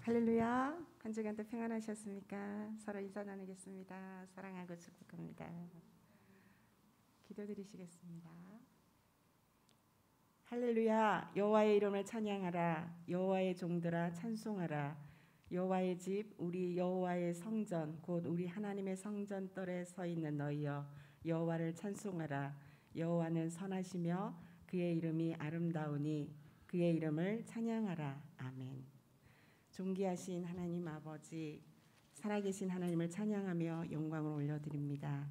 할렐루야. 한 주간도 평안하셨습니까? 서로 인사 나누겠습니다. 사랑하고 축복합니다. 기도드리시겠습니다. 할렐루야. 여호와의 이름을 찬양하라. 여호와의 종들아 찬송하라. 여호와의 집 우리 여호와의 성전 곧 우리 하나님의 성전떨에 서 있는 너희여 여호와를 찬송하라. 여호와는 선하시며 그의 이름이 아름다우니 그의 이름을 찬양하라. 아멘. 존귀하신 하나님 아버지, 살아계신 하나님을 찬양하며 영광을 올려드립니다.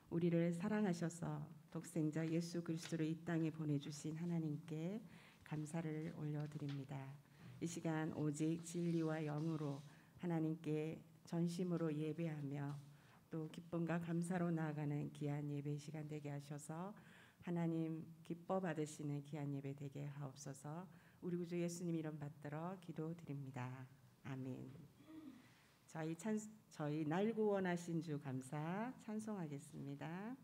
우리를 사랑하셔서 독생자 예수 그리스도를 이 땅에 보내주신 하나님께 감사를 올려드립니다. 이 시간 오직 진리와 영으로 하나님께 전심으로 예배하며 또 기쁨과 감사로 나아가는 귀한 예배 시간 되게 하셔서 하나님 기뻐 받으시는 귀한 예배 되게 하옵소서. 우리 구주 예수님 이름 받들어 기도드립니다. 아멘. 저희 날 구원하신 주 감사 찬송하겠습니다.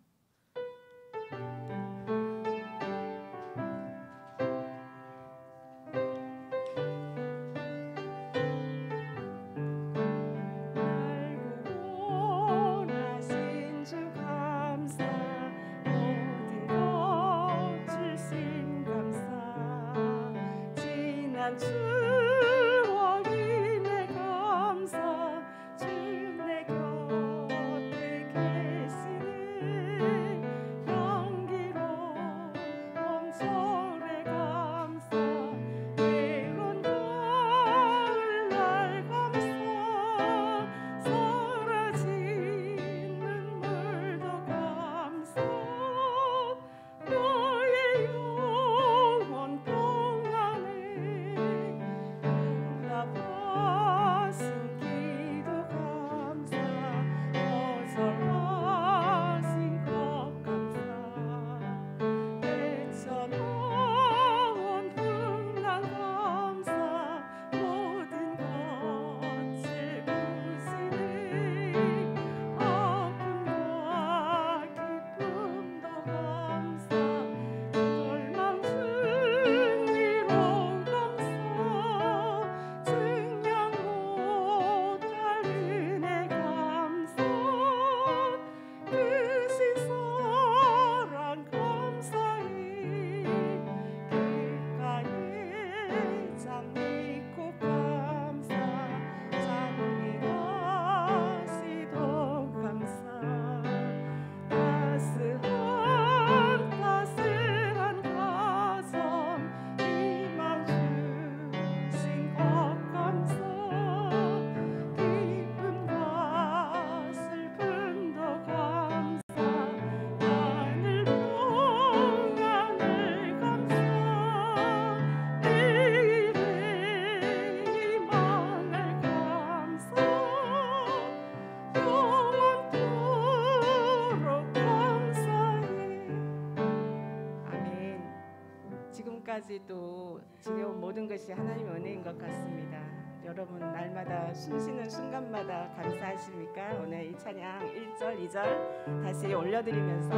지금까지도 지내온 모든 것이 하나님의 은혜인 것 같습니다. 여러분 날마다 숨쉬는 순간마다 감사하십니까? 오늘 이 찬양 1절, 2절 다시 올려드리면서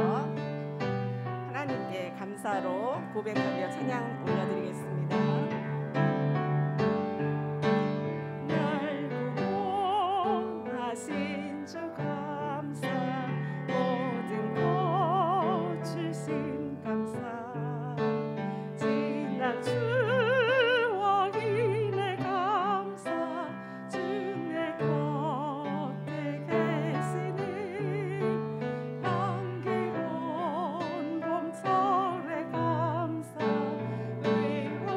하나님께 감사로 고백하며 찬양 올려드리겠습니다. 날 구원하신 주 감사 모든 것 주신 감사 주와 인내 감사 주 내 곁에 계시니 향기로운 봄철의 감사 외로운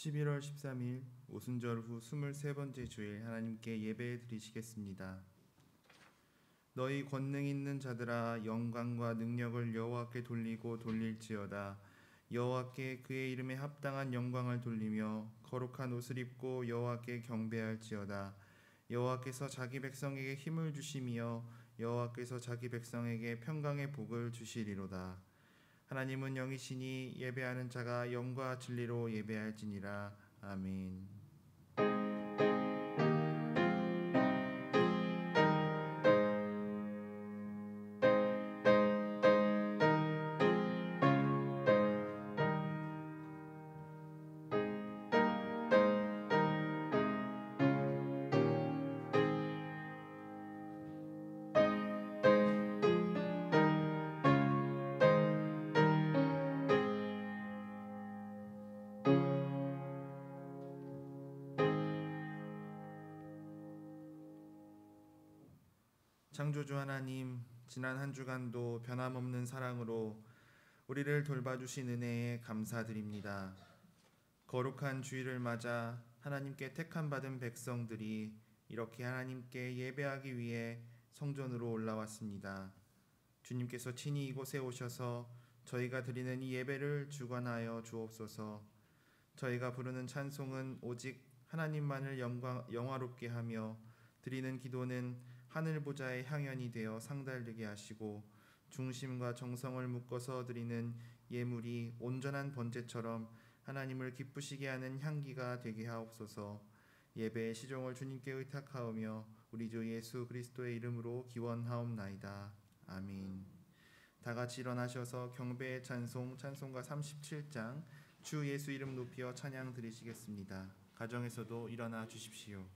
(11월 13일) 오순절 후 23번째 주일 하나님께 예배 드리시겠습니다. 너희 권능 있는 자들아 영광과 능력을 여호와께 돌리고 돌릴지어다. 여호와께 그의 이름에 합당한 영광을 돌리며 거룩한 옷을 입고 여호와께 경배할지어다. 여호와께서 자기 백성에게 힘을 주시며 여호와께서 자기 백성에게 평강의 복을 주시리로다. 하나님은 영이시니 예배하는 자가 영과 진리로 예배할지니라. 아멘. 창조주 하나님, 지난 한 주간도 변함없는 사랑으로 우리를 돌봐주신 은혜에 감사드립니다. 거룩한 주일을 맞아 하나님께 택함받은 백성들이 이렇게 하나님께 예배하기 위해 성전으로 올라왔습니다. 주님께서 친히 이곳에 오셔서 저희가 드리는 이 예배를 주관하여 주옵소서. 저희가 부르는 찬송은 오직 하나님만을 영화롭게 하며 드리는 기도는 하늘 보좌의 향연이 되어 상달되게 하시고 중심과 정성을 묶어서 드리는 예물이 온전한 번제처럼 하나님을 기쁘시게 하는 향기가 되게 하옵소서. 예배의 시종을 주님께 의탁하오며 우리 주 예수 그리스도의 이름으로 기원하옵나이다. 아멘. 다 같이 일어나셔서 경배의 찬송가 37장 주 예수 이름 높이어 찬양 드리시겠습니다. 가정에서도 일어나 주십시오.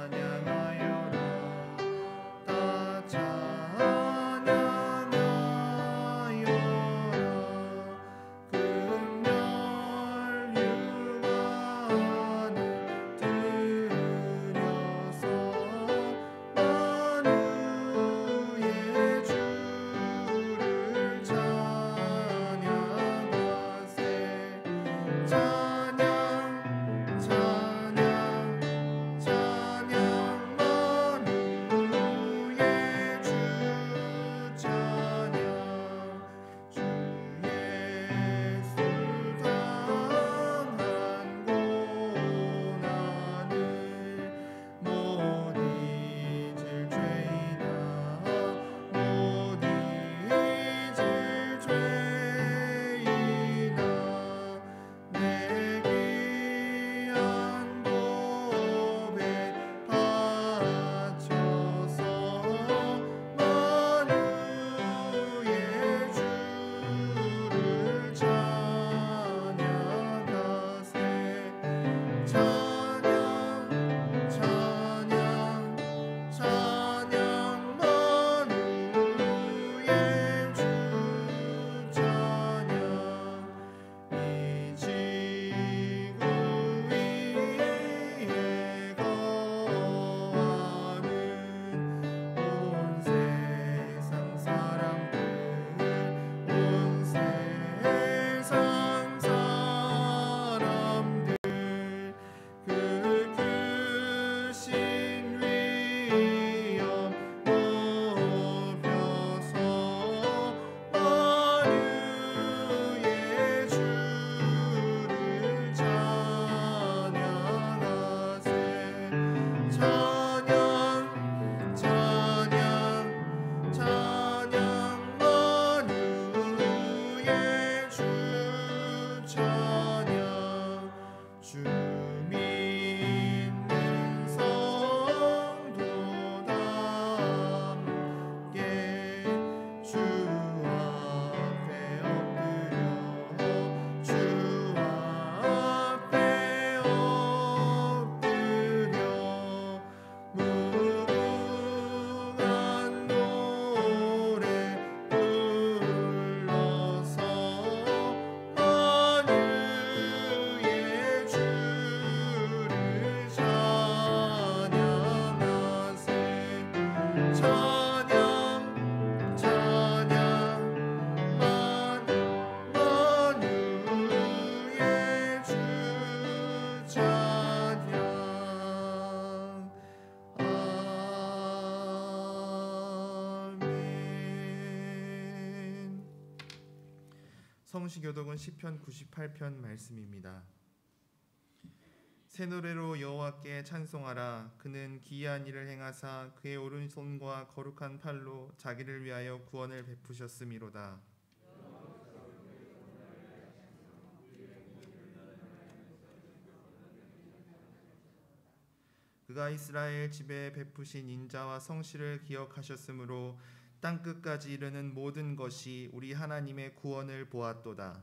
찬양하여라 성시교독은 시편 98편 말씀입니다. 새 노래로 여호와께 찬송하라. 그는 기이한 일을 행하사 그의 오른손과 거룩한 팔로 자기를 위하여 구원을 베푸셨음이로다. 그가 이스라엘 집에 베푸신 인자와 성실을 기억하셨으므로 땅끝까지 이르는 모든 것이 우리 하나님의 구원을 보았도다.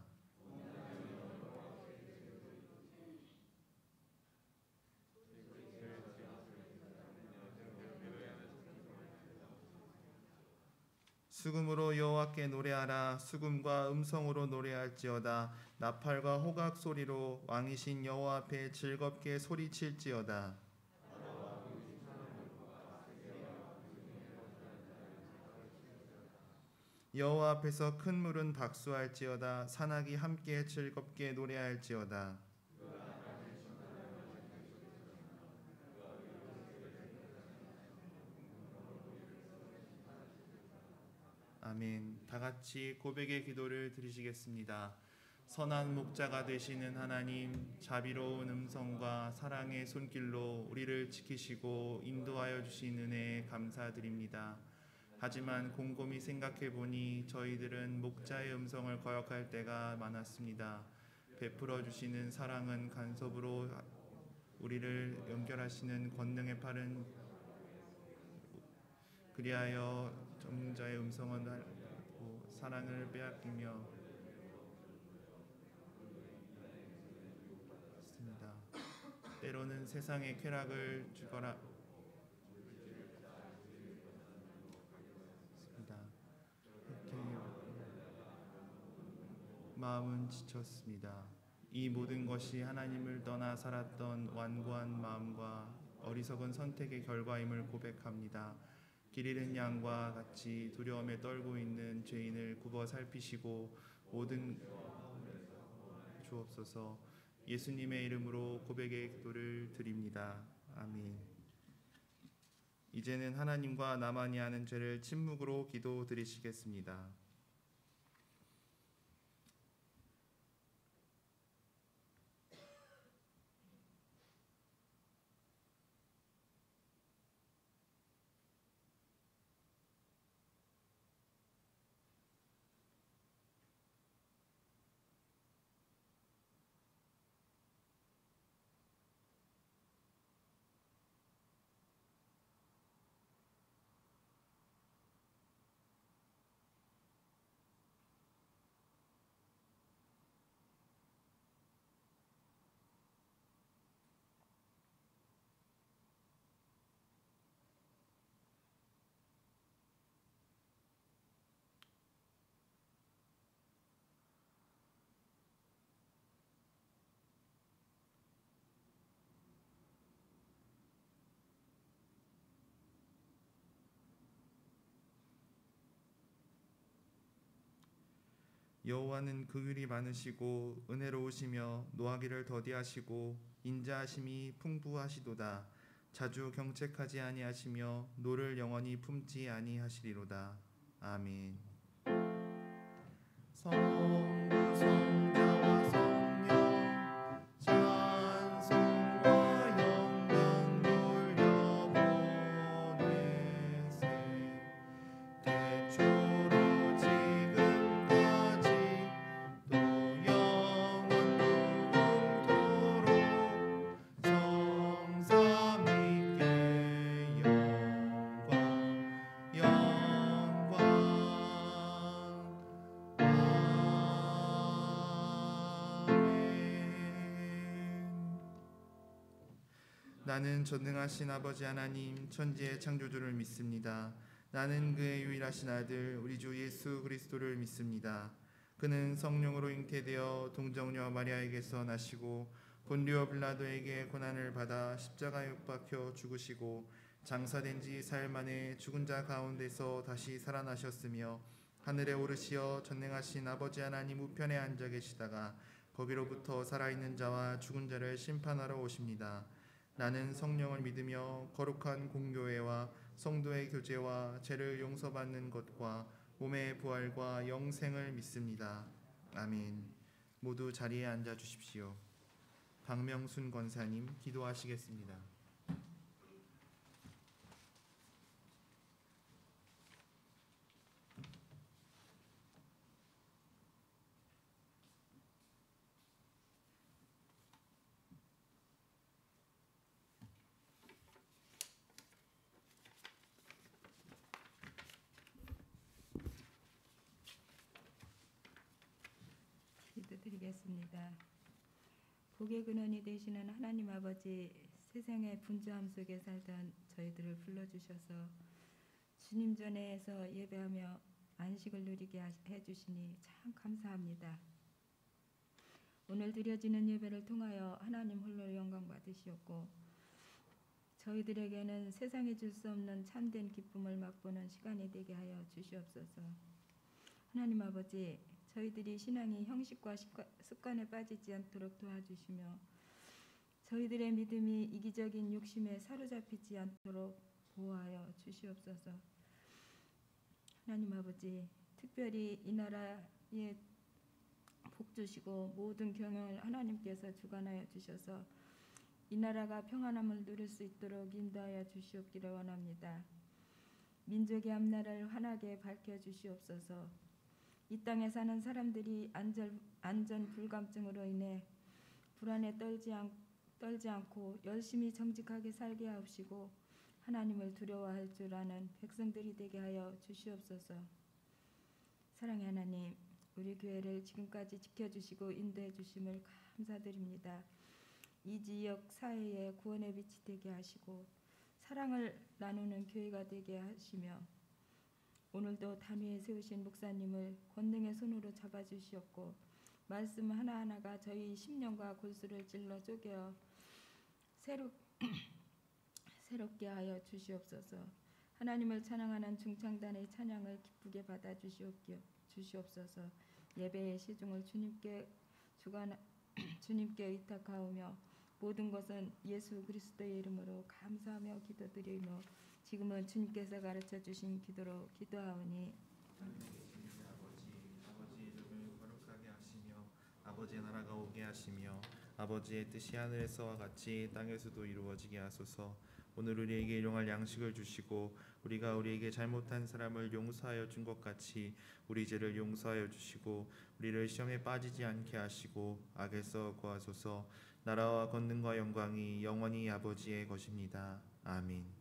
수금으로 여호와께 노래하라. 수금과 음성으로 노래할지어다. 나팔과 호각 소리로 왕이신 여호와 앞에 즐겁게 소리칠지어다. 여호와 앞에서 큰 물은 박수할지어다. 산악이 함께 즐겁게 노래할지어다. 아멘. 다 같이 고백의 기도를 드리시겠습니다. 선한 목자가 되시는 하나님, 자비로운 음성과 사랑의 손길로 우리를 지키시고 인도하여 주신 은혜에 감사드립니다. 하지만 곰곰이 생각해 보니 저희들은 목자의 음성을 거역할 때가 많았습니다. 베풀어 주시는 사랑은 간섭으로 우리를 연결하시는 권능의 팔은 그리하여 전문자의 음성은 사랑을 빼앗기며 있습니다. 때로는 세상의 쾌락을 주거나 마음은 지쳤습니다. 이 모든 것이 하나님을 떠나 살았던 완고한 마음과 어리석은 선택의 결과임을 고백합니다. 길 잃은 양과 같이 두려움에 떨고 있는 죄인을 굽어 살피시고 모든 주옵소서. 예수님의 이름으로 고백의 기도를 드립니다. 아멘. 이제는 하나님과 나만이 하는 죄를 침묵으로 기도 드리시겠습니다. 여호와는 긍휼이 많으시고 은혜로우시며 노하기를 더디하시고 인자하심이 풍부하시도다. 자주 경책하지 아니하시며 노를 영원히 품지 아니하시리로다. 아멘. 성부 성자와 성령 찬송과 영광 돌려보내세. 태초로 지금까지 또 영원 무궁토록 성삼위께 영광 나는 전능하신 아버지 하나님 천지의 창조주를 믿습니다. 나는 그의 유일하신 아들 우리 주 예수 그리스도를 믿습니다. 그는 성령으로 잉태되어 동정녀 마리아에게서 나시고 본디오 빌라도에게 고난을 받아 십자가에 못 박혀 죽으시고 장사된 지 사흘 만에 죽은 자 가운데서 다시 살아나셨으며 하늘에 오르시어 전능하신 아버지 하나님 우편에 앉아 계시다가 거기로부터 살아있는 자와 죽은 자를 심판하러 오십니다. 나는 성령을 믿으며 거룩한 공교회와 성도의 교제와 죄를 용서받는 것과 몸의 부활과 영생을 믿습니다. 아멘. 모두 자리에 앉아 주십시오. 박명순 권사님 기도하시겠습니다. 기도드리겠습니다. 복의 근원이 되시는 하나님 아버지, 세상의 분주함 속에 살던 저희들을 불러주셔서 주님 전에서 예배하며 안식을 누리게 해주시니 참 감사합니다. 오늘 드려지는 예배를 통하여 하나님 홀로 영광 받으시었고 저희들에게는 세상이 줄 수 없는 참된 기쁨을 맛보는 시간이 되게 하여 주시옵소서. 하나님 아버지, 저희들이 신앙이 형식과 습관에 빠지지 않도록 도와주시며 저희들의 믿음이 이기적인 욕심에 사로잡히지 않도록 보호하여 주시옵소서. 하나님 아버지, 특별히 이 나라에 복 주시고 모든 경영을 하나님께서 주관하여 주셔서 이 나라가 평안함을 누릴 수 있도록 인도하여 주시옵기를 원합니다. 민족의 앞날을 환하게 밝혀주시옵소서. 이 땅에 사는 사람들이 안전 불감증으로 인해 불안에 떨지 않고 열심히 정직하게 살게 하옵시고 하나님을 두려워할 줄 아는 백성들이 되게 하여 주시옵소서. 사랑의 하나님, 우리 교회를 지금까지 지켜주시고 인도해 주심을 감사드립니다. 이 지역 사회에 구원의 빛이 되게 하시고 사랑을 나누는 교회가 되게 하시며 오늘도 단위에 세우신 목사님을 권능의 손으로 잡아주시옵고 말씀 하나하나가 저희 심령과 골수를 찔러 쪼개어 새롭게 하여 주시옵소서. 하나님을 찬양하는 중창단의 찬양을 기쁘게 받아 주시옵소서. 예배의 시중을 주님께 의탁하오며 모든 것은 예수 그리스도의 이름으로 감사하며 기도드리며 지금은 주님께서 가르쳐 주신 기도로 기도하오니 아버지의 이름을 거룩하게 하시며 아버지의 나라가 오게 하시며 아버지의 뜻이 하늘에서와 같이 땅에서도 이루어지게 하소서. 오늘 우리에게 일용할 양식을 주시고 우리가 우리에게 잘못한 사람을 용서하여 준 것 같이 우리 죄를 용서하여 주시고 우리를 시험에 빠지지 않게 하시고 악에서 구하소서. 나라와 권능과 영광이 영원히 아버지의 것입니다. 아멘.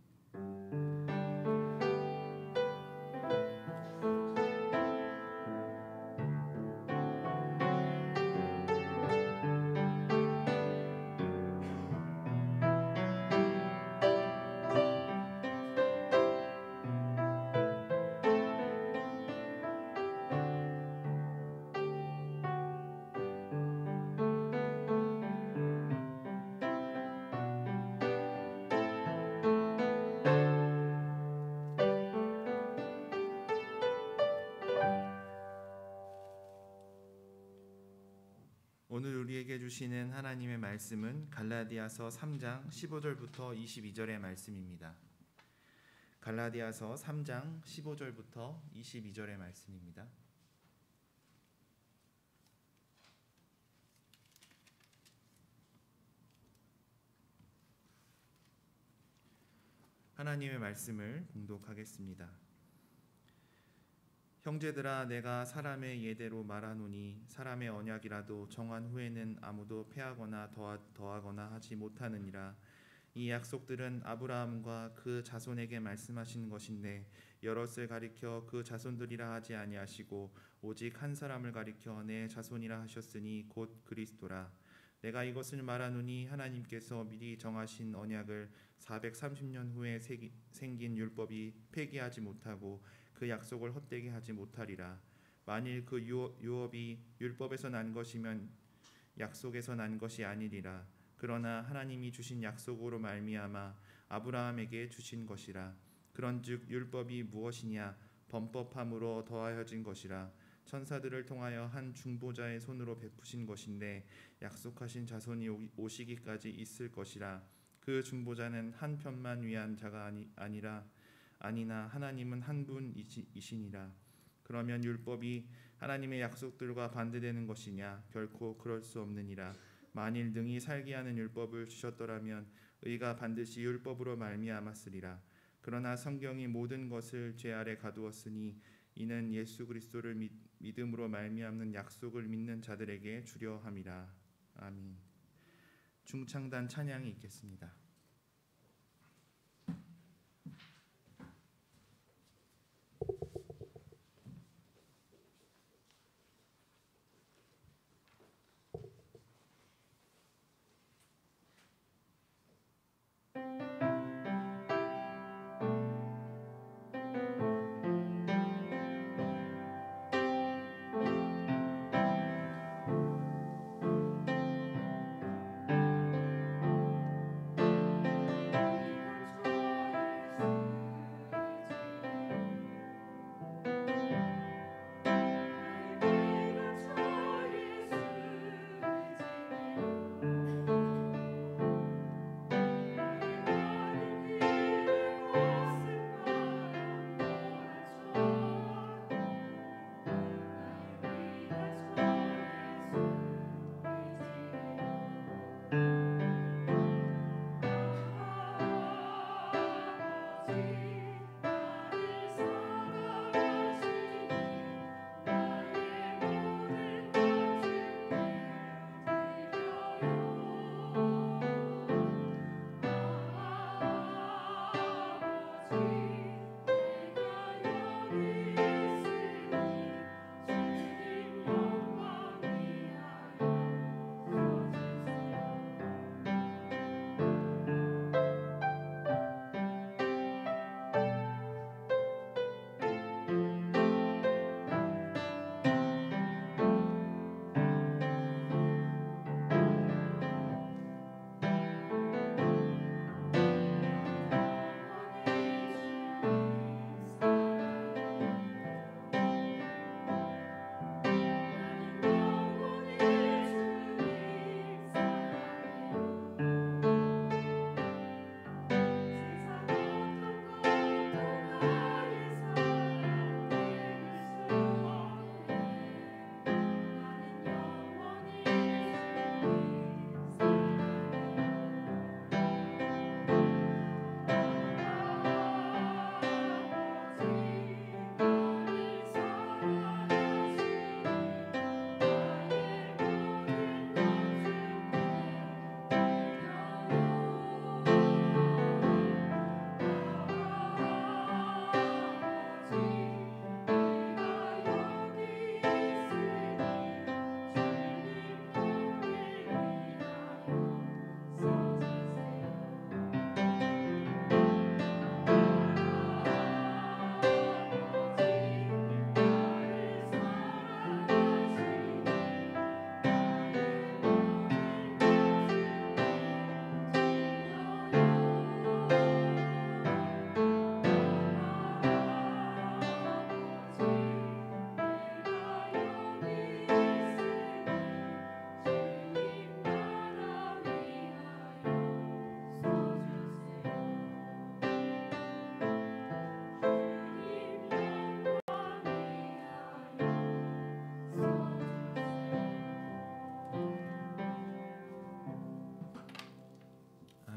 오늘 우리에게 주시는 하나님의 말씀은 갈라디아서 3장 15절부터 22절의 말씀입니다. 갈라디아서 3장 15절부터 22절의 말씀입니다. 하나님의 말씀을 봉독하겠습니다. 형제들아, 내가 사람의 예대로 말하노니 사람의 언약이라도 정한 후에는 아무도 패하거나 더하거나 하지 못하느니라. 이 약속들은 아브라함과 그 자손에게 말씀하신 것인데 여럿을 가리켜 그 자손들이라 하지 아니하시고 오직 한 사람을 가리켜 내 자손이라 하셨으니 곧 그리스도라. 내가 이것을 말하노니 하나님께서 미리 정하신 언약을 430년 후에 생긴 율법이 폐기하지 못하고 그 약속을 헛되게 하지 못하리라. 만일 그 유업이 율법에서 난 것이면 약속에서 난 것이 아니리라. 그러나 하나님이 주신 약속으로 말미암아 아브라함에게 주신 것이라. 그런즉 율법이 무엇이냐? 범법함으로 더하여진 것이라. 천사들을 통하여 한 중보자의 손으로 베푸신 것인데 약속하신 자손이 오시기까지 있을 것이라. 그 중보자는 한 편만 위한 자가 아니나 하나님은 한 분이시니라. 그러면 율법이 하나님의 약속들과 반대되는 것이냐? 결코 그럴 수 없느니라. 만일 능히 살게 하는 율법을 주셨더라면 의가 반드시 율법으로 말미암았으리라. 그러나 성경이 모든 것을 죄 아래 가두었으니 이는 예수 그리스도를 믿음으로 말미암는 약속을 믿는 자들에게 주려 함이라. 아멘. 중창단 찬양이 있겠습니다.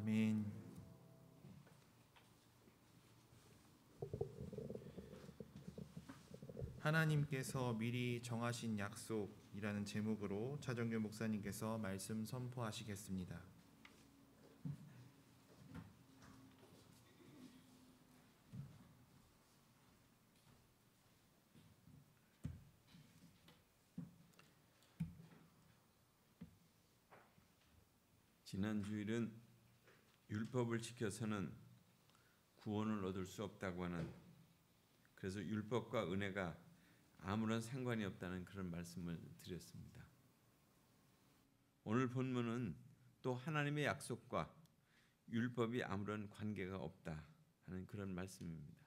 아멘. 하나님께서 미리 정하신 약속이라는 제목으로 차정규 목사님께서 말씀 선포하시겠습니다. 지난 주일은 율법을 지켜서는 구원을 얻을 수 없다고 하는, 그래서 율법과 은혜가 아무런 상관이 없다는 그런 말씀을 드렸습니다. 오늘 본문은 또 하나님의 약속과 율법이 아무런 관계가 없다 하는 그런 말씀입니다.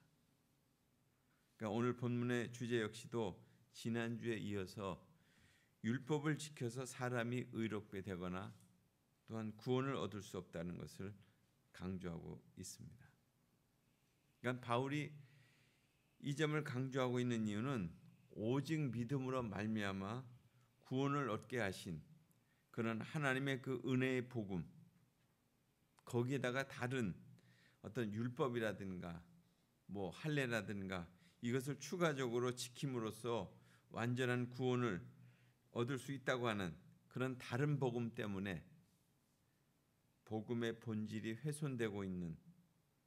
그러니까 오늘 본문의 주제 역시도 지난주에 이어서 율법을 지켜서 사람이 의롭게 되거나 또한 구원을 얻을 수 없다는 것을 강조하고 있습니다. 그러니까 바울이 이 점을 강조하고 있는 이유는 오직 믿음으로 말미암아 구원을 얻게 하신 그런 하나님의 그 은혜의 복음, 거기에다가 다른 어떤 율법이라든가 뭐 할례라든가 이것을 추가적으로 지킴으로써 완전한 구원을 얻을 수 있다고 하는 그런 다른 복음 때문에 복음의 본질이 훼손되고 있는,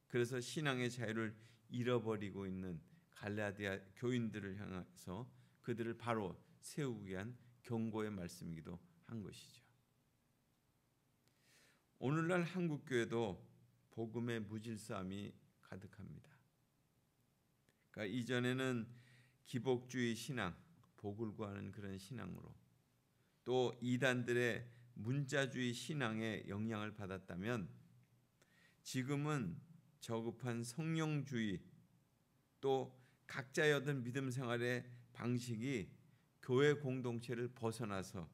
그래서 신앙의 자유를 잃어버리고 있는 갈라디아 교인들을 향해서 그들을 바로 세우기 위한 경고의 말씀이기도 한 것이죠. 오늘날 한국 교회도 복음의 무질서함이 가득합니다. 그러니까 이전에는 기복주의 신앙, 복을 구하는 그런 신앙으로, 또 이단들의 문자주의 신앙에 영향을 받았다면 지금은 저급한 성령주의, 또 각자의 어떤 믿음 생활의 방식이 교회 공동체를 벗어나서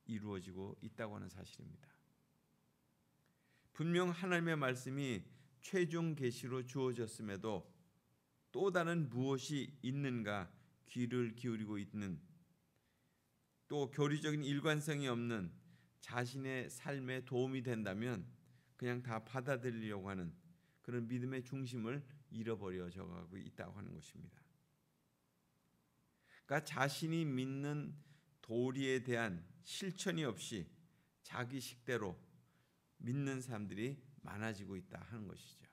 이루어지고 있다고 하는 사실입니다. 분명 하나님의 말씀이 최종 계시로 주어졌음에도 또 다른 무엇이 있는가 귀를 기울이고 있는, 또 교리적인 일관성이 없는 자신의 삶에 도움이 된다면 그냥 다 받아들이려고 하는 그런 믿음의 중심을 잃어버려져 가고 있다고 하는 것입니다. 그러니까 자신이 믿는 도리에 대한 실천이 없이 자기 식대로 믿는 사람들이 많아지고 있다 하는 것이죠.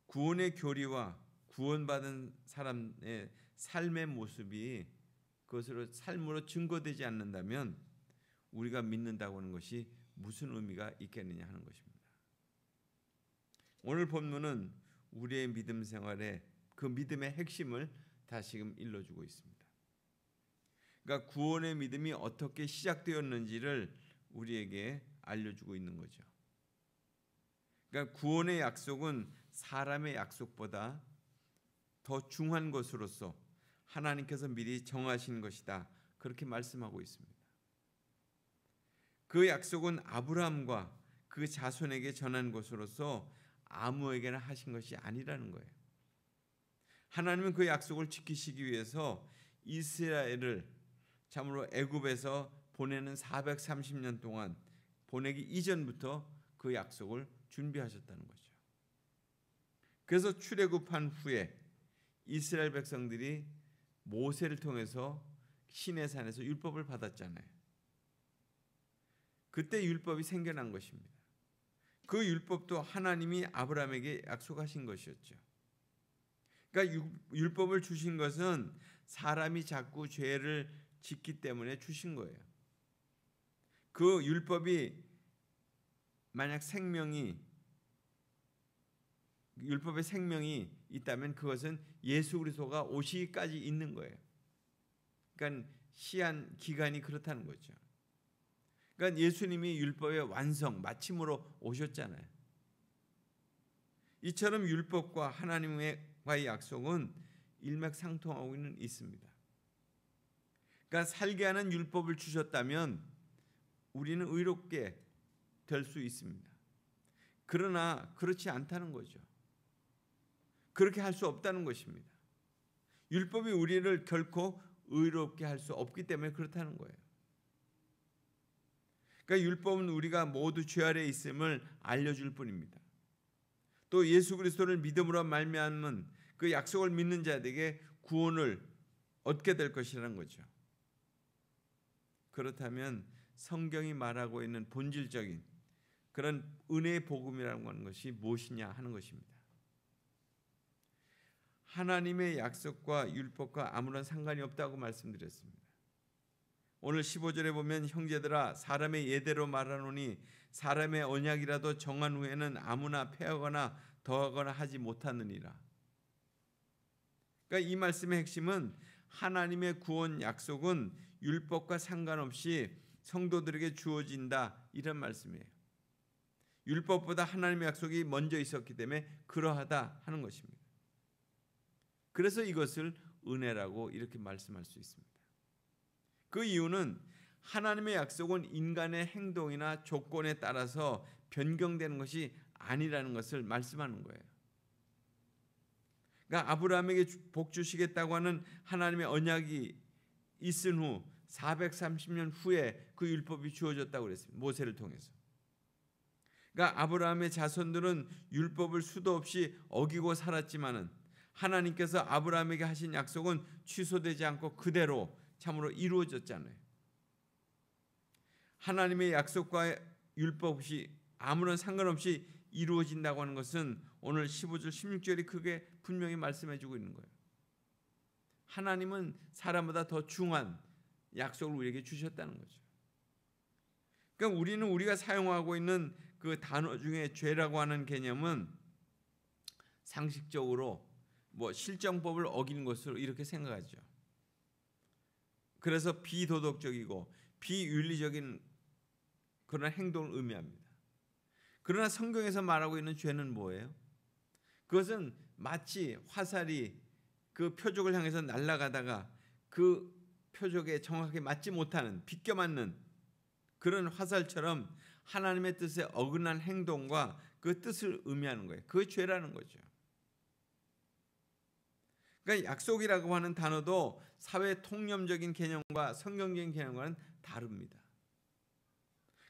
구원의 교리와 구원받은 사람의 삶의 모습이 그것으로 삶으로 증거되지 않는다면 우리가 믿는다고 하는 것이 무슨 의미가 있겠느냐 하는 것입니다. 오늘 본문은 우리의 믿음 생활에 그 믿음의 핵심을 다시금 일러주고 있습니다. 그러니까 구원의 믿음이 어떻게 시작되었는지를 우리에게 알려주고 있는 거죠. 그러니까 구원의 약속은 사람의 약속보다 더 중요한 것으로서 하나님께서 미리 정하신 것이다, 그렇게 말씀하고 있습니다. 그 약속은 아브라함과 그 자손에게 전한 것으로서 아무에게나 하신 것이 아니라는 거예요. 하나님은 그 약속을 지키시기 위해서 이스라엘을 참으로 애굽에서 보내는 430년 동안 보내기 이전부터 그 약속을 준비하셨다는 거죠. 그래서 출애굽한 후에 이스라엘 백성들이 모세를 통해서 시내산에서 율법을 받았잖아요. 그때 율법이 생겨난 것입니다. 그 율법도 하나님이 아브라함에게 약속하신 것이었죠. 그러니까 율법을 주신 것은 사람이 자꾸 죄를 짓기 때문에 주신 거예요. 그 율법이 만약 율법의 생명이 있다면 그것은 예수 그리스도가 오시기까지 있는 거예요. 그러니까 시한 기간이 그렇다는 거죠. 그러니까 예수님이 율법의 완성, 마침으로 오셨잖아요. 이처럼 율법과 하나님과의 약속은 일맥상통하고는 있습니다. 그러니까 살게 하는 율법을 주셨다면 우리는 의롭게 될 수 있습니다. 그러나 그렇지 않다는 거죠. 그렇게 할 수 없다는 것입니다. 율법이 우리를 결코 의롭게 할 수 없기 때문에 그렇다는 거예요. 그러니까 율법은 우리가 모두 죄 아래에 있음을 알려줄 뿐입니다. 또 예수 그리스도를 믿음으로 말미암은 그 약속을 믿는 자들에게 구원을 얻게 될 것이라는 거죠. 그렇다면 성경이 말하고 있는 본질적인 그런 은혜의 복음이라는 하는 것이 무엇이냐 하는 것입니다. 하나님의 약속과 율법과 아무런 상관이 없다고 말씀드렸습니다. 오늘 15절에 보면 형제들아 사람의 예대로 말하노니 사람의 언약이라도 정한 후에는 아무나 폐하거나 더하거나 하지 못하느니라. 그러니까 이 말씀의 핵심은 하나님의 구원 약속은 율법과 상관없이 성도들에게 주어진다, 이런 말씀이에요. 율법보다 하나님의 약속이 먼저 있었기 때문에 그러하다 하는 것입니다. 그래서 이것을 은혜라고 이렇게 말씀할 수 있습니다. 그 이유는 하나님의 약속은 인간의 행동이나 조건에 따라서 변경되는 것이 아니라는 것을 말씀하는 거예요. 그러니까 아브라함에게 복 주시겠다고 하는 하나님의 언약이 있은 후 430년 후에 그 율법이 주어졌다고 그랬습니다. 모세를 통해서. 그러니까 아브라함의 자손들은 율법을 수도 없이 어기고 살았지만은 하나님께서 아브라함에게 하신 약속은 취소되지 않고 그대로 참으로 이루어졌잖아요. 하나님의 약속과 율법이 아무런 상관없이 이루어진다고 하는 것은 오늘 15절 16절이 크게 분명히 말씀해 주고 있는 거예요. 하나님은 사람보다 더 중한 약속을 우리에게 주셨다는 거죠. 그러니까 우리는 우리가 사용하고 있는 그 단어 중에 죄라고 하는 개념은 상식적으로 실정법을 어기는 것으로 이렇게 생각하죠. 그래서 비도덕적이고 비윤리적인 그런 행동을 의미합니다. 그러나 성경에서 말하고 있는 죄는 뭐예요? 그것은 마치 화살이 그 표적을 향해서 날아가다가 그 표적에 정확하게 맞지 못하는, 비껴 맞는 그런 화살처럼 하나님의 뜻에 어긋난 행동과 그 뜻을 의미하는 거예요. 그게 죄라는 거죠. 그러니까 약속이라고 하는 단어도 사회 통념적인 개념과 성경적인 개념과는 다릅니다.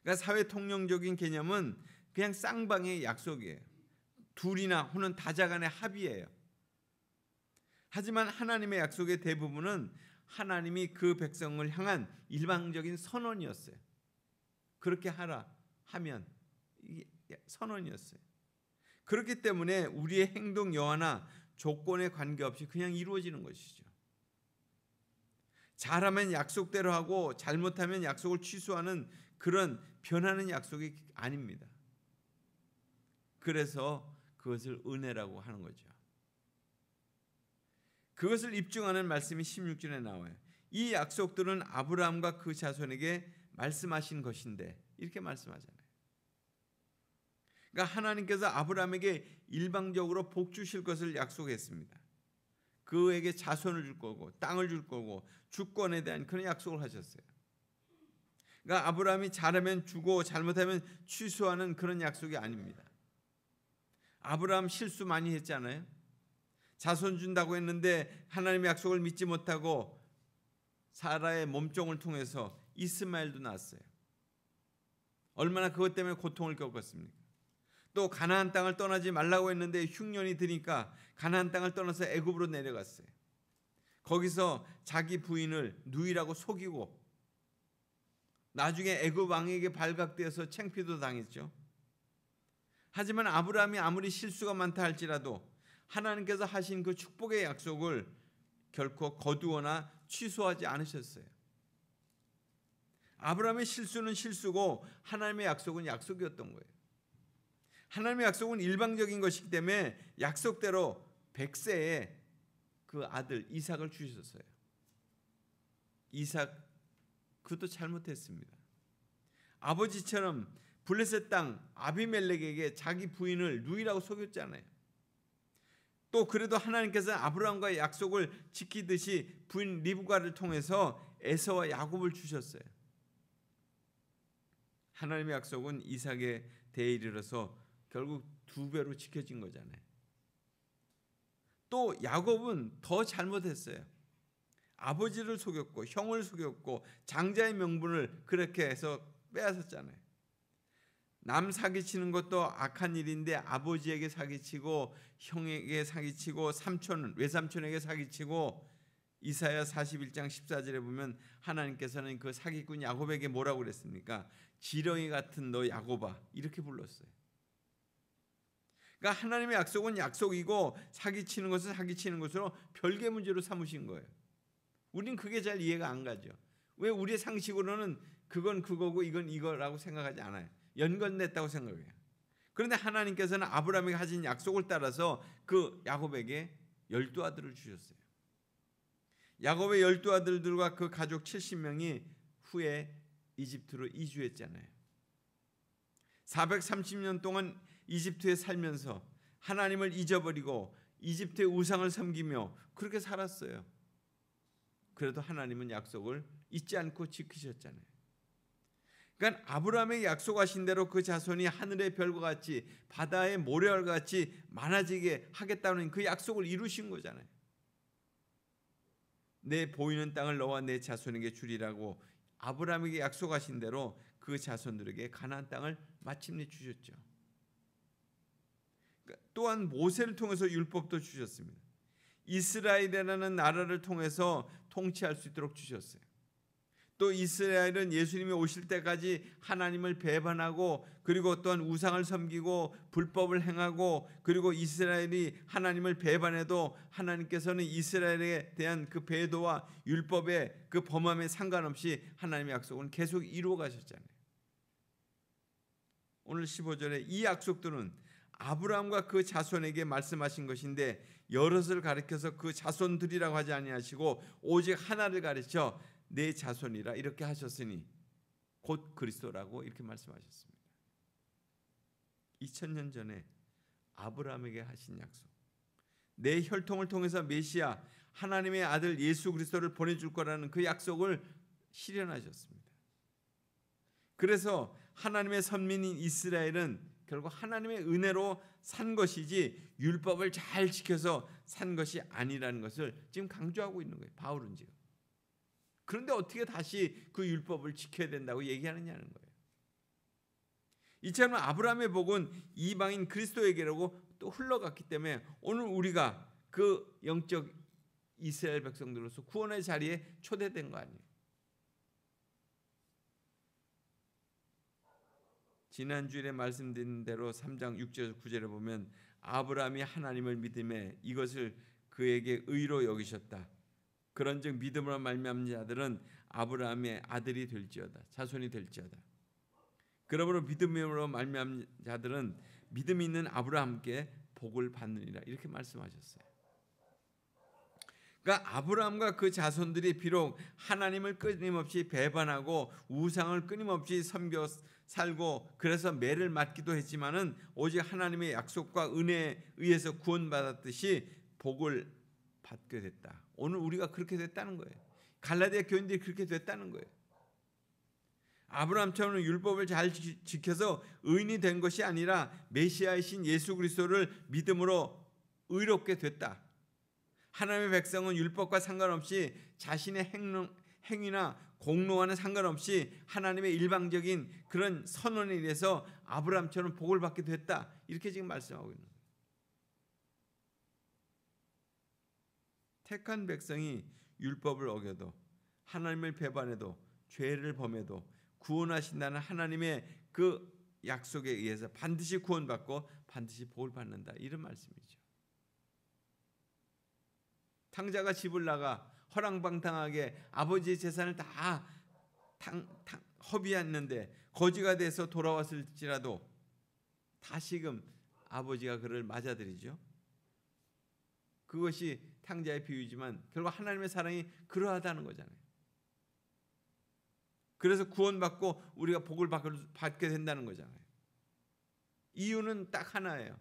그러니까 사회 통념적인 개념은 그냥 쌍방의 약속이에요. 둘이나 혹은 다자 간의 합의예요. 하지만 하나님의 약속의 대부분은 하나님이 그 백성을 향한 일방적인 선언이었어요. 그렇게 하라 하면 이게 선언이었어요. 그렇기 때문에 우리의 행동 여하나 조건에 관계없이 그냥 이루어지는 것이죠. 잘하면 약속대로 하고 잘못하면 약속을 취소하는 그런 변하는 약속이 아닙니다. 그래서 그것을 은혜라고 하는 거죠. 그것을 입증하는 말씀이 16절에 나와요. 이 약속들은 아브라함과 그 자손에게 말씀하신 것인데 이렇게 말씀하잖아요. 그러니까 하나님께서 아브라함에게 일방적으로 복 주실 것을 약속했습니다. 그에게 자손을 줄 거고 땅을 줄 거고 주권에 대한 그런 약속을 하셨어요. 그러니까 아브라함이 잘하면 주고 잘못하면 취소하는 그런 약속이 아닙니다. 아브라함 실수 많이 했잖아요. 자손 준다고 했는데 하나님의 약속을 믿지 못하고 사라의 몸종을 통해서 이스마엘도 낳았어요. 얼마나 그것 때문에 고통을 겪었습니까? 또 가나안 땅을 떠나지 말라고 했는데 흉년이 드니까 가나안 땅을 떠나서 애굽으로 내려갔어요. 거기서 자기 부인을 누이라고 속이고 나중에 애굽 왕에게 발각되어서 창피도 당했죠. 하지만 아브라함이 아무리 실수가 많다 할지라도 하나님께서 하신 그 축복의 약속을 결코 거두거나 취소하지 않으셨어요. 아브라함의 실수는 실수고 하나님의 약속은 약속이었던 거예요. 하나님의 약속은 일방적인 것이기 때문에 약속대로 100세에 그 아들 이삭을 주셨어요. 이삭 그것도 잘못했습니다. 아버지처럼 블레셋 땅 아비멜렉에게 자기 부인을 누이라고 속였잖아요. 또 그래도 하나님께서 아브라함과의 약속을 지키듯이 부인 리브가를 통해서 에서와 야곱을 주셨어요. 하나님의 약속은 이삭에 대해 이르러서 결국 2배로 지켜진 거잖아요. 또 야곱은 더 잘못했어요. 아버지를 속였고 형을 속였고 장자의 명분을 그렇게 해서 빼앗았잖아요. 남 사기치는 것도 악한 일인데 아버지에게 사기치고 형에게 사기치고 외삼촌에게 사기치고 이사야 41장 14절에 보면 하나님께서는 그 사기꾼 야곱에게 뭐라고 그랬습니까? 지렁이 같은 너 야곱아 이렇게 불렀어요. 그러니까 하나님의 약속은 약속이고 사기치는 것은 사기치는 것으로 별개 문제로 삼으신 거예요. 우리는 그게 잘 이해가 안 가죠. 왜 우리의 상식으로는 그건 그거고 이건 이거라고 생각하지 않아요. 연관됐다고 생각해요. 그런데 하나님께서는 아브라함에게 하신 약속을 따라서 그 야곱에게 12아들을 주셨어요. 야곱의 12아들들과 그 가족 70명이 후에 이집트로 이주했잖아요. 430년 동안 이집트에 살면서 하나님을 잊어버리고 이집트의 우상을 섬기며 그렇게 살았어요. 그래도 하나님은 약속을 잊지 않고 지키셨잖아요. 그러니까 아브라함에게 약속하신 대로 그 자손이 하늘의 별과 같이 바다의 모래알과 같이 많아지게 하겠다는 그 약속을 이루신 거잖아요. 내 보이는 땅을 너와 내 자손에게 주리라고 아브라함에게 약속하신 대로 그 자손들에게 가나안 땅을 마침내 주셨죠. 또한 모세를 통해서 율법도 주셨습니다. 이스라엘이라는 나라를 통해서 통치할 수 있도록 주셨어요. 또 이스라엘은 예수님이 오실 때까지 하나님을 배반하고 그리고 또한 우상을 섬기고 불법을 행하고 그리고 이스라엘이 하나님을 배반해도 하나님께서는 이스라엘에 대한 그 배도와 율법의 그 범함에 상관없이 하나님의 약속은 계속 이루어 가셨잖아요. 오늘 15절에 이 약속들은 아브라함과 그 자손에게 말씀하신 것인데 여럿을 가리켜서 그 자손들이라고 하지 아니하시고 오직 하나를 가르쳐 내 자손이라 이렇게 하셨으니 곧 그리스도라고 이렇게 말씀하셨습니다. 2000년 전에 아브라함에게 하신 약속, 내 혈통을 통해서 메시아 하나님의 아들 예수 그리스도를 보내줄 거라는 그 약속을 실현하셨습니다. 그래서 하나님의 선민인 이스라엘은 결국 하나님의 은혜로 산 것이지 율법을 잘 지켜서 산 것이 아니라는 것을 지금 강조하고 있는 거예요. 바울은 지금. 그런데 어떻게 다시 그 율법을 지켜야 된다고 얘기하느냐는 거예요. 이처럼 아브라함의 복은 이방인 그리스도에게라고 또 흘러갔기 때문에 오늘 우리가 그 영적 이스라엘 백성들로서 구원의 자리에 초대된 거 아니에요. 지난주에 말씀드린 대로 3장 6절 9절에 보면 아브라함이 하나님을 믿음에 이것을 그에게 의로 여기셨다. 그런즉 믿음으로 말미암은 자들은 아브라함의 아들이 될지어다. 자손이 될지어다. 그러므로 믿음으로 말미암은 자들은 믿음이 있는 아브라함께 복을 받느니라. 이렇게 말씀하셨어요. 그러니까 아브라함과 그 자손들이 비록 하나님을 끊임없이 배반하고 우상을 끊임없이 섬겨 살고 그래서 매를 맞기도 했지만은 오직 하나님의 약속과 은혜에 의해서 구원받았듯이 복을 받게 됐다. 오늘 우리가 그렇게 됐다는 거예요. 갈라디아 교인들이 그렇게 됐다는 거예요. 아브라함처럼 율법을 잘 지켜서 의인이 된 것이 아니라 메시아이신 예수 그리스도를 믿음으로 의롭게 됐다. 하나님의 백성은 율법과 상관없이 자신의 행위나 공로와는 상관없이 하나님의 일방적인 그런 선언에 의해서 아브라함처럼 복을 받게 됐다. 이렇게 지금 말씀하고 있는 거예요. 택한 백성이 율법을 어겨도 하나님을 배반해도 죄를 범해도 구원하신다는 하나님의 그 약속에 의해서 반드시 구원받고 반드시 복을 받는다. 이런 말씀이죠. 탕자가 집을 나가 허랑방탕하게 아버지의 재산을 다 허비했는데 거지가 돼서 돌아왔을지라도 다시금 아버지가 그를 맞아들이죠. 그것이 탕자의 비유지만 결국 하나님의 사랑이 그러하다는 거잖아요. 그래서 구원받고 우리가 복을 받게 된다는 거잖아요. 이유는 딱 하나예요.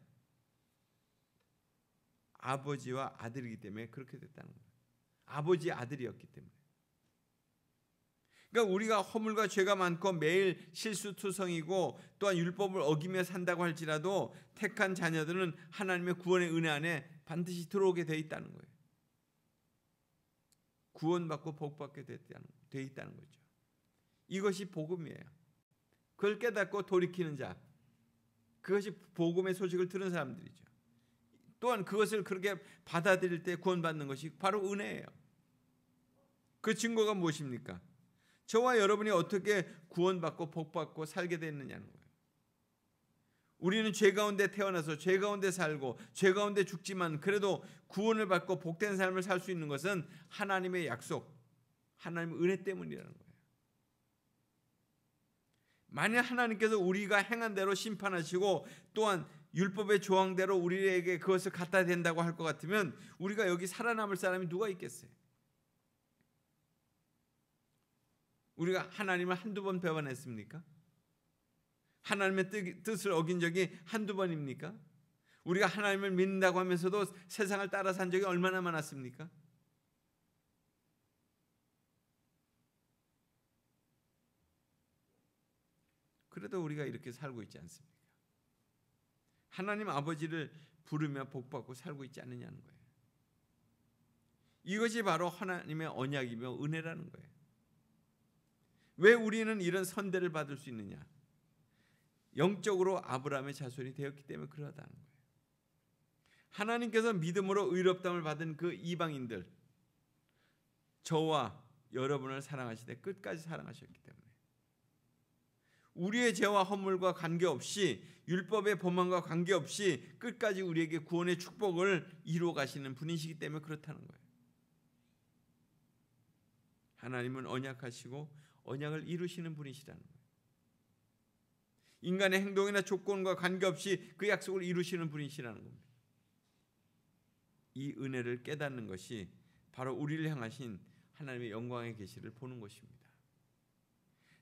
아버지와 아들이기 때문에 그렇게 됐다는 거예요. 아버지의 아들이었기 때문에. 그러니까 우리가 허물과 죄가 많고 매일 실수투성이고 또한 율법을 어기며 산다고 할지라도 택한 자녀들은 하나님의 구원의 은혜 안에 반드시 들어오게 돼 있다는 거예요. 구원받고 복받게 돼 있다는 거죠. 이것이 복음이에요. 그걸 깨닫고 돌이키는 자, 그것이 복음의 소식을 들은 사람들이죠. 또한 그것을 그렇게 받아들일 때 구원받는 것이 바로 은혜예요. 그 증거가 무엇입니까? 저와 여러분이 어떻게 구원받고 복받고 살게 됐느냐는 거예요. 우리는 죄 가운데 태어나서 죄 가운데 살고 죄 가운데 죽지만 그래도 구원을 받고 복된 삶을 살 수 있는 것은 하나님의 약속, 하나님의 은혜 때문이라는 거예요. 만약 하나님께서 우리가 행한 대로 심판하시고 또한 율법의 조항대로 우리에게 그것을 갖다 된다고 할 것 같으면 우리가 여기 살아남을 사람이 누가 있겠어요? 우리가 하나님을 한두 번 배반했습니까? 하나님의 뜻을 어긴 적이 한두 번입니까? 우리가 하나님을 믿는다고 하면서도 세상을 따라 산 적이 얼마나 많았습니까? 그래도 우리가 이렇게 살고 있지 않습니까? 하나님 아버지를 부르며 복받고 살고 있지 않느냐는 거예요. 이것이 바로 하나님의 언약이며 은혜라는 거예요. 왜 우리는 이런 선대를 받을 수 있느냐? 영적으로 아브라함의 자손이 되었기 때문에 그러하다는 거예요. 하나님께서 믿음으로 의롭다함을 받은 그 이방인들, 저와 여러분을 사랑하시되 끝까지 사랑하셨기 때문에 우리의 죄와 허물과 관계없이, 율법의 법망과 관계없이 끝까지 우리에게 구원의 축복을 이루어 가시는 분이시기 때문에 그렇다는 거예요. 하나님은 언약하시고 언약을 이루시는 분이시라는 거예요. 인간의 행동이나 조건과 관계없이 그 약속을 이루시는 분이시라는 겁니다. 이 은혜를 깨닫는 것이 바로 우리를 향하신 하나님의 영광의 계시를 보는 것입니다.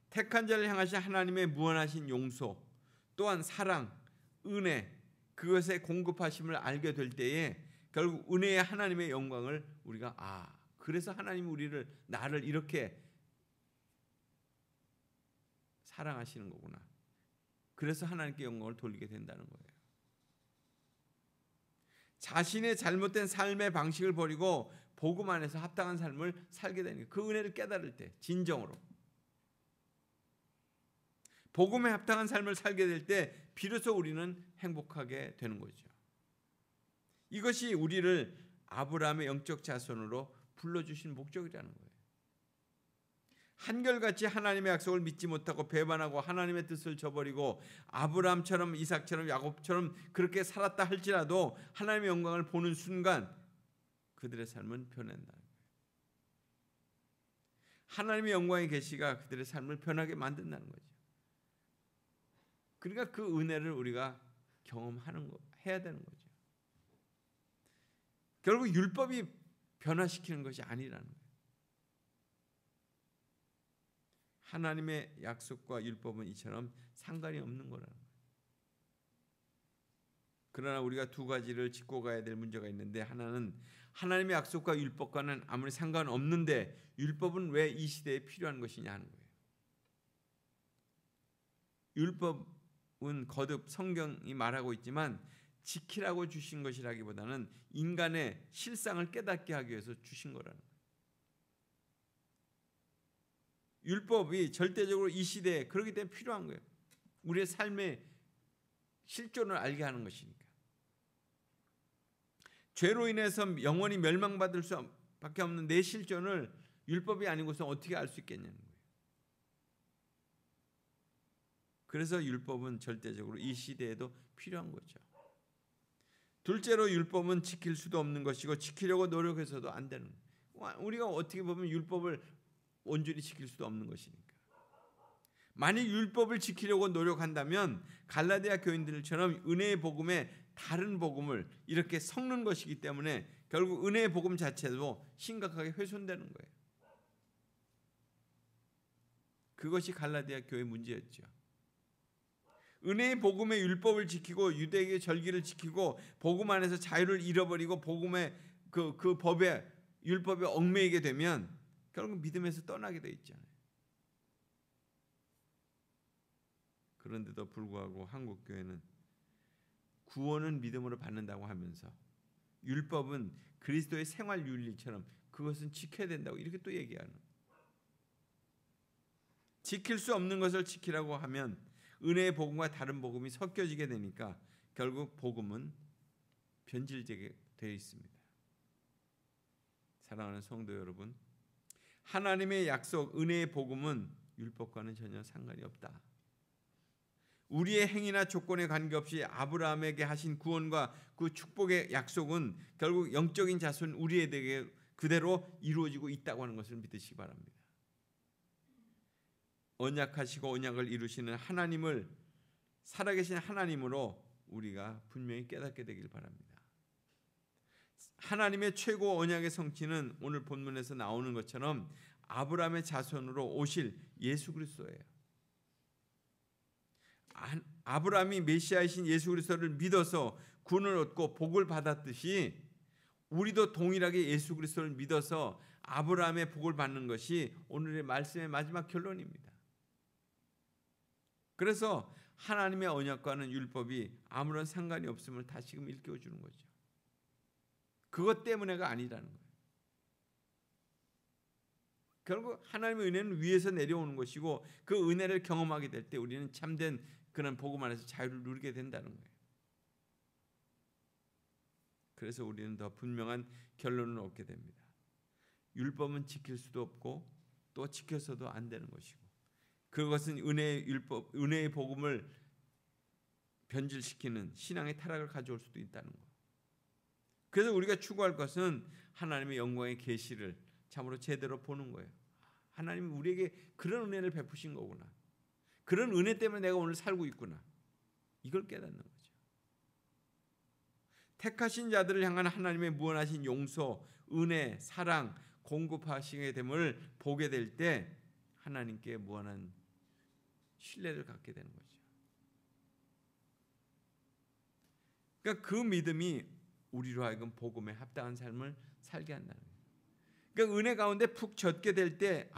택한 자를 향하신 하나님의 무한하신 용서, 또한 사랑, 은혜, 그것의 공급하심을 알게 될 때에 결국 은혜의 하나님의 영광을 우리가 그래서 하나님 나를 이렇게 사랑하시는 거구나. 그래서 하나님께 영광을 돌리게 된다는 거예요. 자신의 잘못된 삶의 방식을 버리고 복음 안에서 합당한 삶을 살게 되는 거예요. 그 은혜를 깨달을 때 진정으로 복음에 합당한 삶을 살게 될 때 비로소 우리는 행복하게 되는 거죠. 이것이 우리를 아브라함의 영적 자손으로 불러주신 목적이라는 거예요. 한결같이 하나님의 약속을 믿지 못하고 배반하고 하나님의 뜻을 저버리고 아브라함처럼 이삭처럼 야곱처럼 그렇게 살았다 할지라도 하나님의 영광을 보는 순간 그들의 삶은 변한다는 거예요. 하나님의 영광의 계시가 그들의 삶을 변하게 만든다는 거죠. 그러니까 그 은혜를 우리가 해야 되는 거죠. 결국 율법이 변화시키는 것이 아니라는 거예요. 하나님의 약속과 율법은 이처럼 상관이 없는 거라는 거예요. 그러나 우리가 두 가지를 짚고 가야 될 문제가 있는데, 하나는 하나님의 약속과 율법과는 아무리 상관없는데 율법은 왜 이 시대에 필요한 것이냐 하는 거예요. 율법은 거듭 성경이 말하고 있지만 지키라고 주신 것이라기보다는 인간의 실상을 깨닫게 하기 위해서 주신 거라는 거예요. 율법이 절대적으로 이 시대에 그렇기 때문에 필요한 거예요. 우리의 삶의 실존을 알게 하는 것이니까. 죄로 인해서 영원히 멸망받을 수밖에 없는 내 실존을 율법이 아니고서 어떻게 알 수 있겠냐는 거예요. 그래서 율법은 절대적으로 이 시대에도 필요한 거죠. 둘째로 율법은 지킬 수도 없는 것이고 지키려고 노력해서도 안 되는 거예요. 우리가 어떻게 보면 율법을 온전히 지킬 수도 없는 것이니까. 만약 율법을 지키려고 노력한다면 갈라디아 교인들처럼 은혜의 복음에 다른 복음을 이렇게 섞는 것이기 때문에 결국 은혜의 복음 자체도 심각하게 훼손되는 거예요. 그것이 갈라디아 교회의 문제였죠. 은혜의 복음의 율법을 지키고 유대의 절기를 지키고 복음 안에서 자유를 잃어버리고 복음의 그 법에 율법에 얽매이게 되면 결국 믿음에서 떠나게 돼 있잖아요. 그런데도 불구하고 한국 교회는 구원은 믿음으로 받는다고 하면서 율법은 그리스도의 생활 윤리처럼 그것은 지켜야 된다고 이렇게 또 얘기하는. 지킬 수 없는 것을 지키라고 하면 은혜의 복음과 다른 복음이 섞여지게 되니까 결국 복음은 변질되게 되어 있습니다. 사랑하는 성도 여러분, 하나님의 약속 은혜의 복음은 율법과는 전혀 상관이 없다. 우리의 행위나 조건에 관계없이 아브라함에게 하신 구원과 그 축복의 약속은 결국 영적인 자손 우리에게 그대로 이루어지고 있다고 하는 것을 믿으시기 바랍니다. 언약하시고 언약을 이루시는 하나님을 살아계신 하나님으로 우리가 분명히 깨닫게 되길 바랍니다. 하나님의 최고 언약의 성취는 오늘 본문에서 나오는 것처럼 아브라함의 자손으로 오실 예수 그리스도예요. 아브라함이 메시아이신 예수 그리스도를 믿어서 구원을 얻고 복을 받았듯이 우리도 동일하게 예수 그리스도를 믿어서 아브라함의 복을 받는 것이 오늘의 말씀의 마지막 결론입니다. 그래서 하나님의 언약과는 율법이 아무런 상관이 없음을 다시금 일깨워 주는 거죠. 그것 때문에가 아니라는 거예요. 결국 하나님의 은혜는 위에서 내려오는 것이고 그 은혜를 경험하게 될 때 우리는 참된 그런 복음 안에서 자유를 누리게 된다는 거예요. 그래서 우리는 더 분명한 결론을 얻게 됩니다. 율법은 지킬 수도 없고 또 지켜서도 안 되는 것이고 그것은 은혜의 율법, 은혜의 복음을 변질시키는 신앙의 타락을 가져올 수도 있다는 것. 그래서 우리가 추구할 것은 하나님의 영광의 계시를 참으로 제대로 보는 거예요. 하나님이 우리에게 그런 은혜를 베푸신 거구나. 그런 은혜 때문에 내가 오늘 살고 있구나. 이걸 깨닫는 거죠. 택하신 자들을 향한 하나님의 무한하신 용서, 은혜, 사랑, 공급하시게 됨을 보게 될 때 하나님께 무한한 신뢰를 갖게 되는 거죠. 그러니까 그 믿음이 우리로 하여금 복음에 합당한 삶을 살게 한다는 거예요. 그러니까 은혜 가운데 푹 젖게 될 때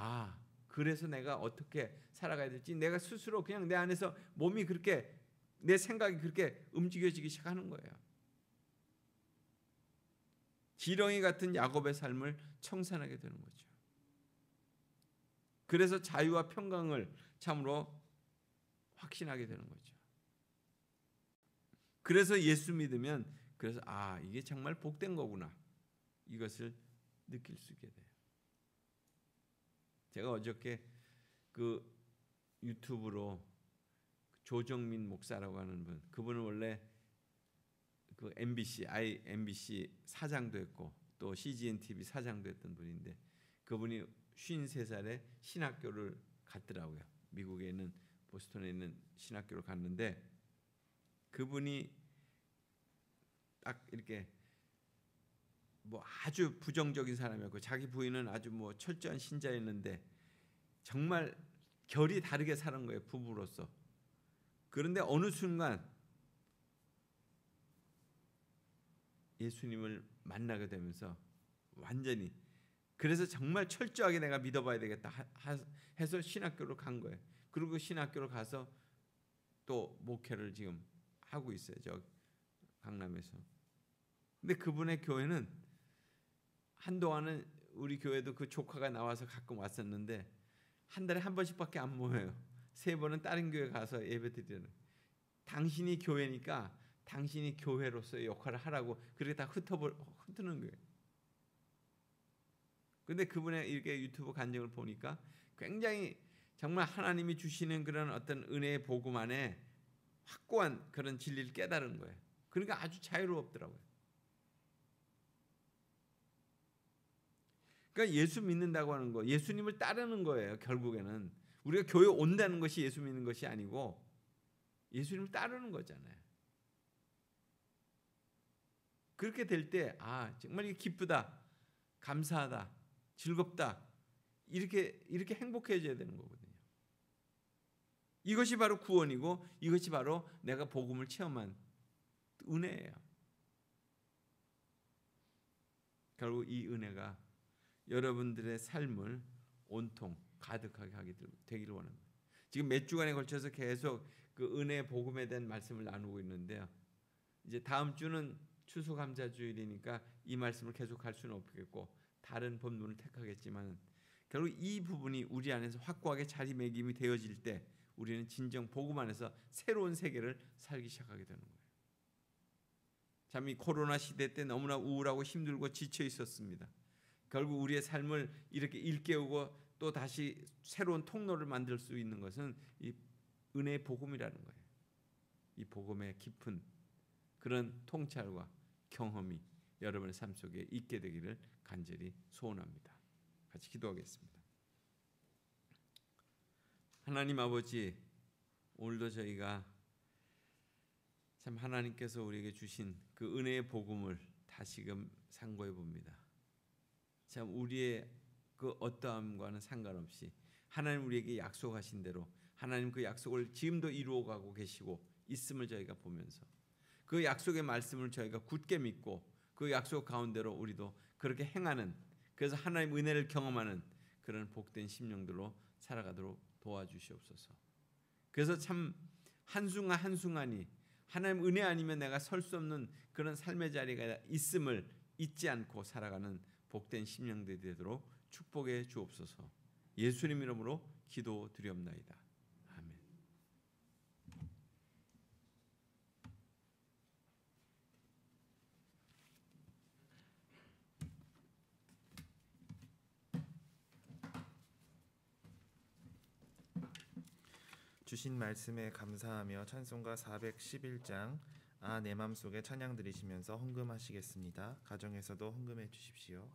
그래서 내가 어떻게 살아가야 될지 내가 스스로 그냥 내 안에서 몸이 그렇게 내 생각이 그렇게 움직여지기 시작하는 거예요. 지렁이 같은 야곱의 삶을 청산하게 되는 거죠. 그래서 자유와 평강을 참으로 확신하게 되는 거죠. 그래서 예수 믿으면 그래서 이게 정말 복된 거구나. 이것을 느낄 수 있게 돼요. 제가 어저께 그 유튜브로 조정민 목사라고 하는 분, 그분은 원래 그 MBC 사장도 했고 또 CGN TV 사장도 했던 분인데 그분이 53살에 신학교를 갔더라고요. 미국에 있는 보스턴에 있는 신학교를 갔는데 그분이 딱 이렇게 뭐 아주 부정적인 사람이었고 자기 부인은 아주 뭐 철저한 신자였는데 정말 결이 다르게 사는 거예요, 부부로서. 그런데 어느 순간 예수님을 만나게 되면서 완전히 그래서 정말 철저하게 내가 믿어봐야 되겠다 해서 신학교로 간 거예요. 그리고 신학교로 가서 또 목회를 지금 하고 있어요, 저 강남에서. 근데 그분의 교회는 한동안은 우리 교회도 그 조카가 나와서 가끔 왔었는데 한 달에 한 번씩밖에 안 모여요. 3번은 다른 교회 가서 예배드리는. 당신이 교회니까 당신이 교회로서의 역할을 하라고 그렇게 다 흩트는 거예요. 근데 그분의 이렇게 유튜브 간증을 보니까 굉장히 정말 하나님이 주시는 그런 어떤 은혜의 복음 안에 확고한 그런 진리를 깨달은 거예요. 그러니까 아주 자유롭더라고요. 그러니까 예수 믿는다고 하는 거, 예수님을 따르는 거예요. 결국에는 우리가 교회 온다는 것이 예수 믿는 것이 아니고 예수님을 따르는 거잖아요. 그렇게 될 때 정말 이게 기쁘다, 감사하다, 즐겁다 이렇게 행복해져야 되는 거거든요. 이것이 바로 구원이고 이것이 바로 내가 복음을 체험한 은혜예요. 결국 이 은혜가 여러분들의 삶을 온통 가득하게 하게 되기를 원합니다. 지금 몇 주간에 걸쳐서 계속 그 은혜 복음에 대한 말씀을 나누고 있는데요. 이제 다음 주는 추수감사주일이니까 이 말씀을 계속할 수는 없겠고 다른 본문을 택하겠지만 결국 이 부분이 우리 안에서 확고하게 자리매김이 되어질 때 우리는 진정 복음 안에서 새로운 세계를 살기 시작하게 되는 거예요. 참 이 코로나 시대 때 너무나 우울하고 힘들고 지쳐 있었습니다. 결국 우리의 삶을 이렇게 일깨우고 또 다시 새로운 통로를 만들 수 있는 것은 이 은혜의 복음이라는 거예요. 이 복음의 깊은 그런 통찰과 경험이 여러분의 삶 속에 있게 되기를 간절히 소원합니다. 같이 기도하겠습니다. 하나님 아버지, 오늘도 저희가 참 하나님께서 우리에게 주신 그 은혜의 복음을 다시금 상고해 봅니다. 참 우리의 그 어떠함과는 상관없이 하나님 우리에게 약속하신 대로 하나님 그 약속을 지금도 이루어가고 계시고 있음을 저희가 보면서 그 약속의 말씀을 저희가 굳게 믿고 그 약속 가운데로 우리도 그렇게 행하는, 그래서 하나님의 은혜를 경험하는 그런 복된 심령들로 살아가도록 도와주시옵소서. 그래서 참 한순간 한순간이 하나님 은혜 아니면 내가 설 수 없는 그런 삶의 자리가 있음을 잊지 않고 살아가는 복된 심령들이 되도록 축복해 주옵소서. 예수님 이름으로 기도드리옵나이다. 아멘. 주신 말씀에 감사하며 찬송가 411장 아 내 맘속에 찬양 드리시면서 헌금하시겠습니다. 가정에서도 헌금해 주십시오.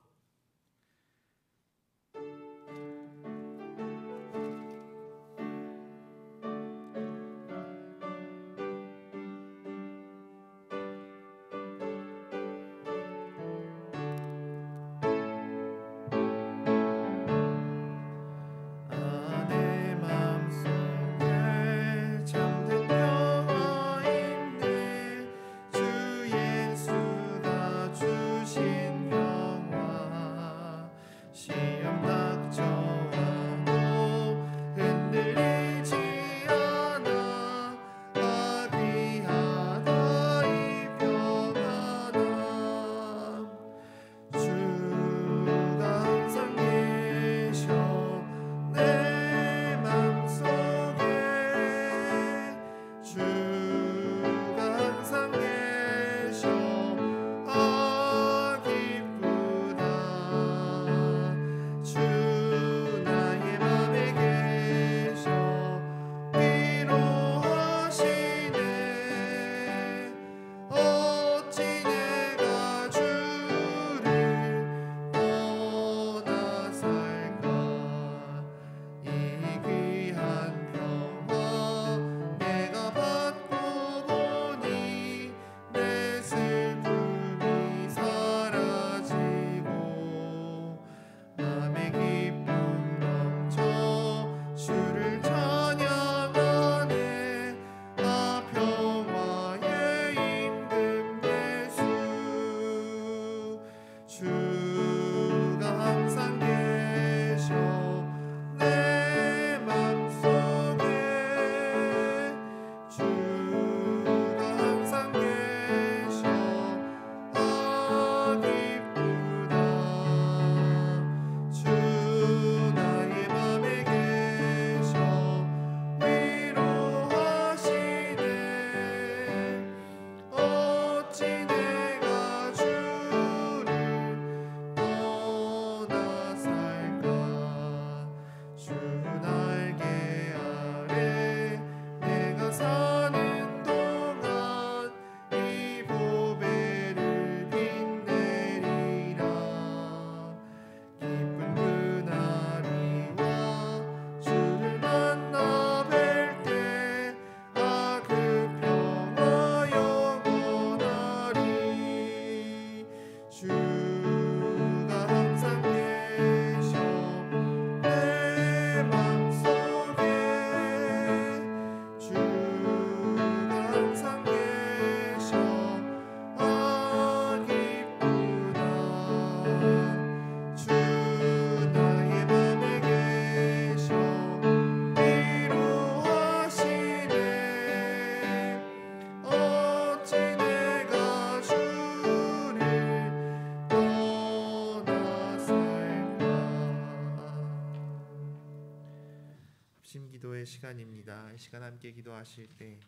기도의 시간입니다. 이 시간 함께 기도하실 때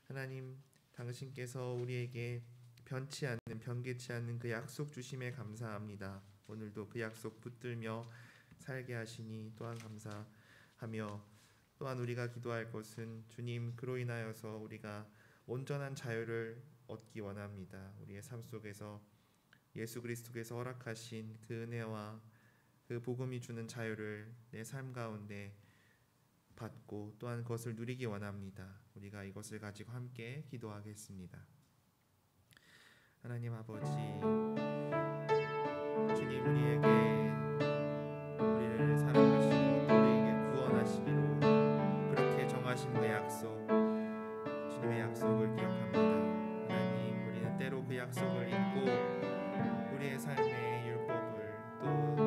하나님 당신께서 우리에게 변개치 않는 그 약속 주심에 감사합니다. 오늘도 그 약속 붙들며 살게 하시니 또한 감사하며 또한 우리가 기도할 것은 주님 그로 인하여서 우리가 온전한 자유를 얻기 원합니다. 우리의 삶 속에서 예수 그리스도께서 허락하신 그 은혜와 그 복음이 주는 자유를 내 삶 가운데 받고 또한 그것을 누리기 원합니다. 우리가 이것을 가지고 함께 기도하겠습니다. 하나님 아버지, 주님 우리를 사랑하시고 우리에게 구원하시기로 그렇게 정하신 그 약속, 주님의 약속을 기억합니다. 하나님, 우리는 때로 그 약속을 잊고 우리의 삶의 율법을 또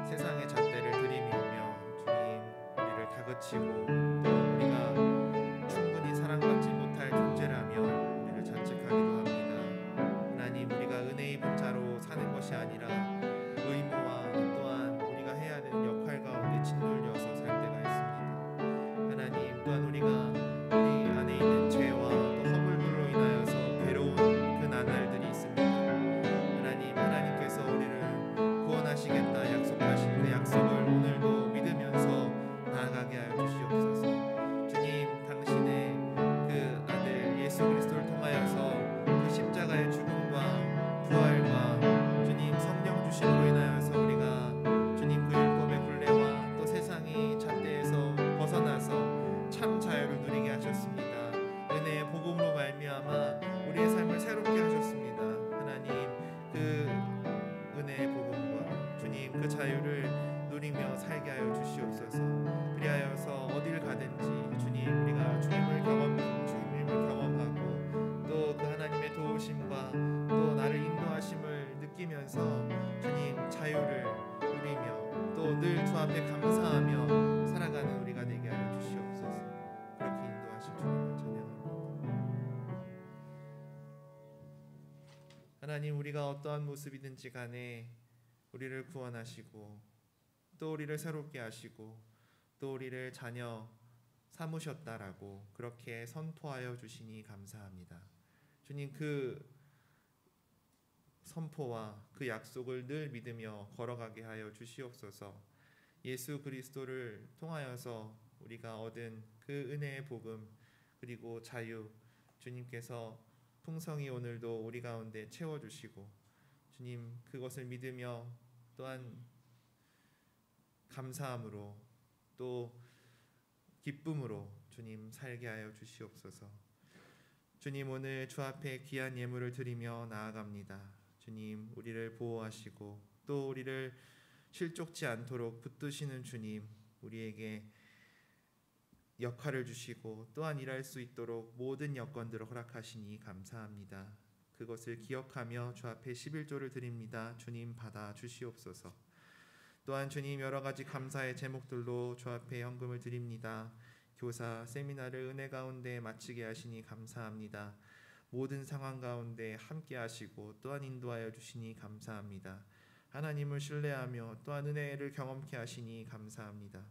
세상의 잣대를 들이밀며 주님 우리를 다그치고 또 우리가 주님 그 자유를 누리며 살게 하여 주시옵소서. 그리하여서 어딜 가든지 주님 우리가 주님을 경험하고 또 그 하나님의 도우심과 또 나를 인도하심을 느끼면서 주님 자유를 누리며 또 늘 주 앞에 감사하며 살아가는 우리가 되게 하여 주시옵소서. 그렇게 인도하신 주님을 찬양합니다. 하나님, 우리가 어떠한 모습이든지 간에 우리를 구원하시고 또 우리를 새롭게 하시고 또 우리를 자녀 삼으셨다라고 그렇게 선포하여 주시니 감사합니다. 주님, 그 선포와 그 약속을 늘 믿으며 걸어가게 하여 주시옵소서. 예수 그리스도를 통하여서 우리가 얻은 그 은혜의 복음 그리고 자유, 주님께서 풍성히 오늘도 우리 가운데 채워주시고 주님 그것을 믿으며 또한 감사함으로 또 기쁨으로 주님 살게 하여 주시옵소서. 주님, 오늘 주 앞에 귀한 예물을 드리며 나아갑니다. 주님, 우리를 보호하시고 또 우리를 실족지 않도록 붙드시는 주님, 우리에게 역할을 주시고 또한 일할 수 있도록 모든 여건들을 허락하시니 감사합니다. 그것을 기억하며 주 앞에 11조를 드립니다. 주님, 받아 주시옵소서. 또한 주님, 여러 가지 감사의 제목들로 주 앞에 헌금을 드립니다. 교사 세미나를 은혜 가운데 마치게 하시니 감사합니다. 모든 상황 가운데 함께 하시고 또한 인도하여 주시니 감사합니다. 하나님을 신뢰하며 또한 은혜를 경험케 하시니 감사합니다.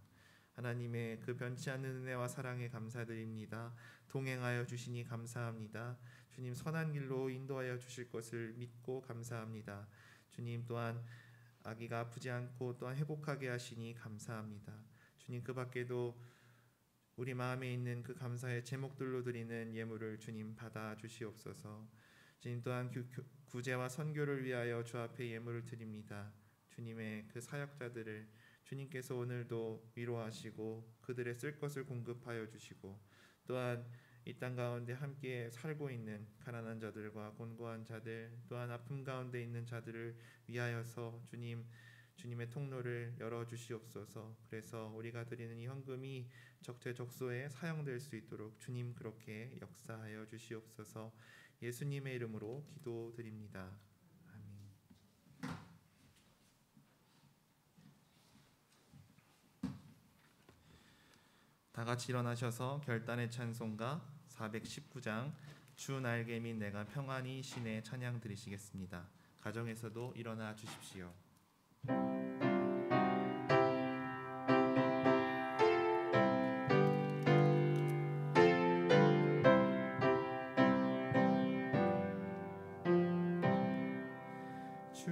하나님의 그 변치 않는 은혜와 사랑에 감사드립니다. 동행하여 주시니 감사합니다. 주님, 선한 길로 인도하여 주실 것을 믿고 감사합니다. 주님, 또한 아기가 아프지 않고 또한 회복하게 하시니 감사합니다. 주님, 그 밖에도 우리 마음에 있는 그 감사의 제목들로 드리는 예물을 주님 받아 주시옵소서. 주님, 또한 구제와 선교를 위하여 주 앞에 예물을 드립니다. 주님의 그 사역자들을 주님께서 오늘도 위로하시고 그들의 쓸 것을 공급하여 주시고 또한 이 땅 가운데 함께 살고 있는 가난한 자들과 곤고한 자들 또한 아픔 가운데 있는 자들을 위하여서 주님의 통로를 열어주시옵소서. 그래서 우리가 드리는 이 헌금이 적재적소에 사용될 수 있도록 주님 그렇게 역사하여 주시옵소서. 예수님의 이름으로 기도드립니다. 아멘. 다 같이 일어나셔서 결단의 찬송가 419장 주 날개 및 내가 평안히 신의 찬양 드리시겠습니다. 가정에서도 일어나 주십시오. 주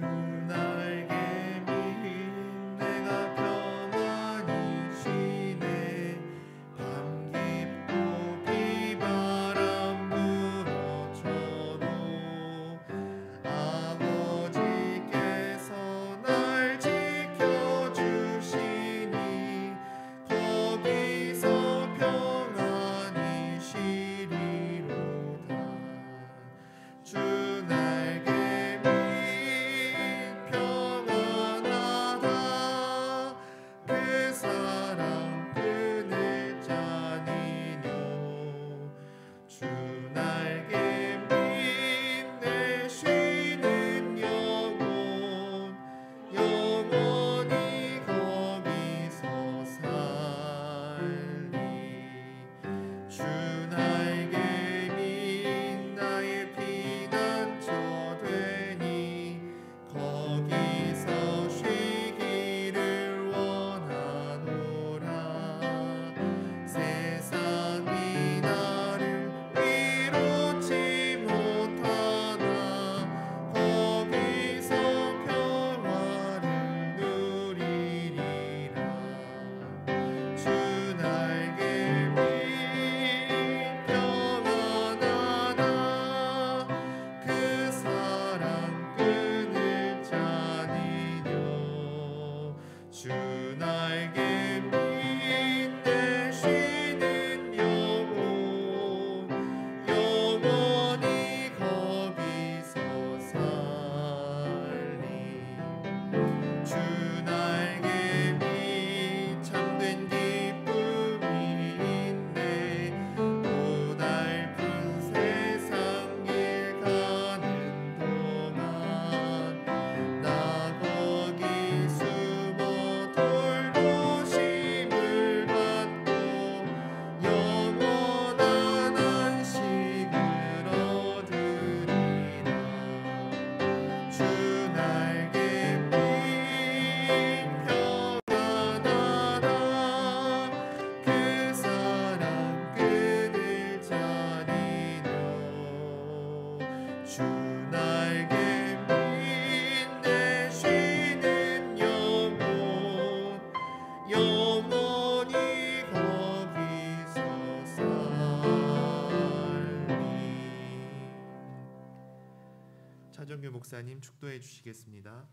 목사님 축도해 주시겠습니다.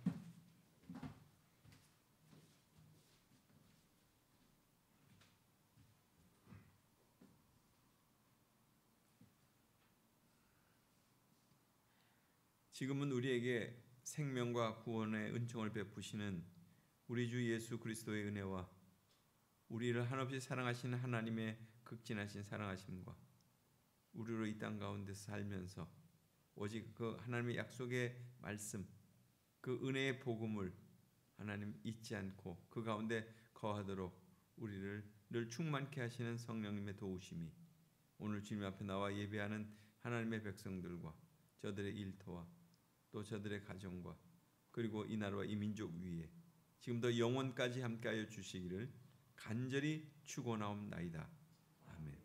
지금은 우리에게 생명과 구원의 은총을 베푸시는 우리 주 예수 그리스도의 은혜와 우리를 한없이 사랑하시는 하나님의 극진하신 사랑하심과 우리로 이 땅 가운데서 살면서 오직 그 하나님의 약속의 말씀, 그 은혜의 복음을 하나님 잊지 않고 그 가운데 거하도록 우리를 늘 충만케 하시는 성령님의 도우심이 오늘 주님 앞에 나와 예배하는 하나님의 백성들과 저들의 일터와 또 저들의 가정과 그리고 이 나라와 이 민족 위에 지금도 영원까지 함께하여 주시기를 간절히 축원하옵나이다. 아멘.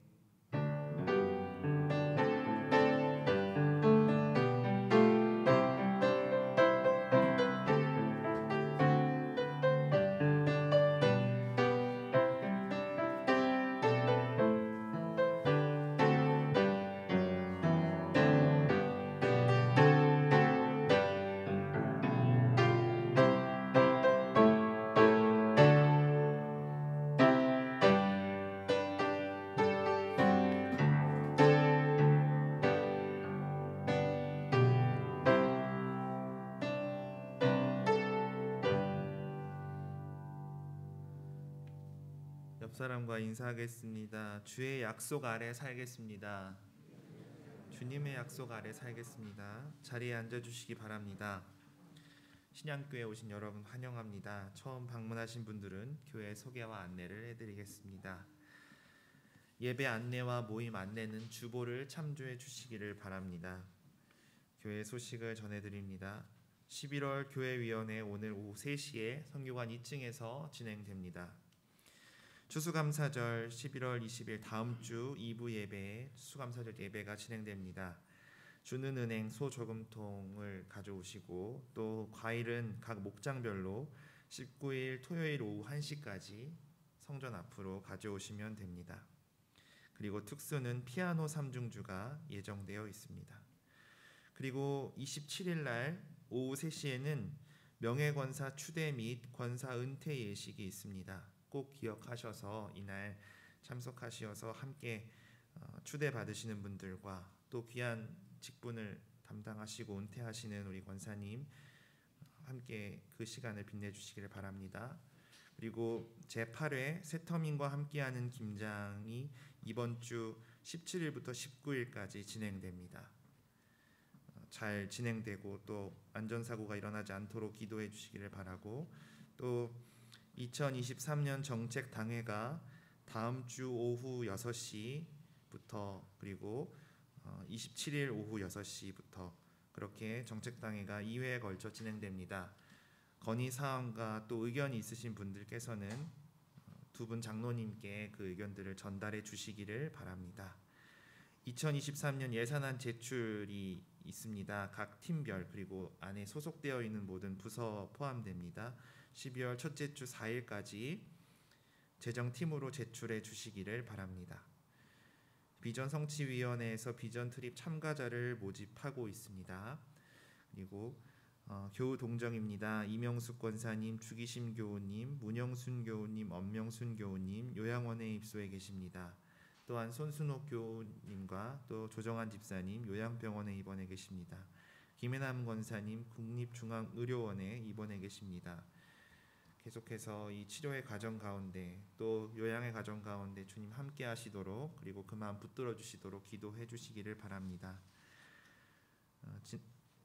옆 사람과 인사하겠습니다. 주의 약속 아래 살겠습니다. 주님의 약속 아래 살겠습니다. 자리에 앉아 주시기 바랍니다. 신양교회 오신 여러분 환영합니다. 처음 방문하신 분들은 교회 소개와 안내를 해드리겠습니다. 예배 안내와 모임 안내는 주보를 참조해 주시기를 바랍니다. 교회 소식을 전해드립니다. 11월 교회위원회 오늘 오후 3시에 선교관 2층에서 진행됩니다. 추수감사절 11월 20일 다음 주 2부 예배에 추수감사절 예배가 진행됩니다. 주는 은행 소저금통을 가져오시고 또 과일은 각 목장별로 19일 토요일 오후 1시까지 성전 앞으로 가져오시면 됩니다. 그리고 특수는 피아노 3중주가 예정되어 있습니다. 그리고 27일 날 오후 3시에는 명예권사 추대 및 권사 은퇴 예식이 있습니다. 꼭 기억하셔서 이날 참석하시어서 함께 추대 받으시는 분들과 또 귀한 직분을 담당하시고 은퇴하시는 우리 권사님 함께 그 시간을 빛내주시기를 바랍니다. 그리고 제8회 새터민과 함께하는 김장이 이번 주 17일부터 19일까지 진행됩니다. 잘 진행되고 또 안전사고가 일어나지 않도록 기도해 주시기를 바라고, 또 2023년 정책당회가 다음 주 오후 6시부터 그리고 27일 오후 6시부터 그렇게 정책당회가 2회에 걸쳐 진행됩니다. 건의사항과 또 의견이 있으신 분들께서는 두 분 장로님께 그 의견들을 전달해 주시기를 바랍니다. 2023년 예산안 제출이 있습니다. 각 팀별 그리고 안에 소속되어 있는 모든 부서 포함됩니다. 12월 첫째 주 4일까지 재정팀으로 제출해 주시기를 바랍니다. 비전성취위원회에서 비전트립 참가자를 모집하고 있습니다. 그리고 교우 동정입니다. 이명숙 권사님, 주기심 교우님, 문영순 교우님, 엄명순 교우님 요양원에 입소해 계십니다. 또한 손순옥 교우님과 또 조정한 집사님 요양병원에 입원해 계십니다. 김혜남 권사님 국립중앙의료원에 입원해 계십니다. 계속해서 이 치료의 과정 가운데 또 요양의 과정 가운데 주님 함께 하시도록 그리고 그 마음 붙들어 주시도록 기도해 주시기를 바랍니다.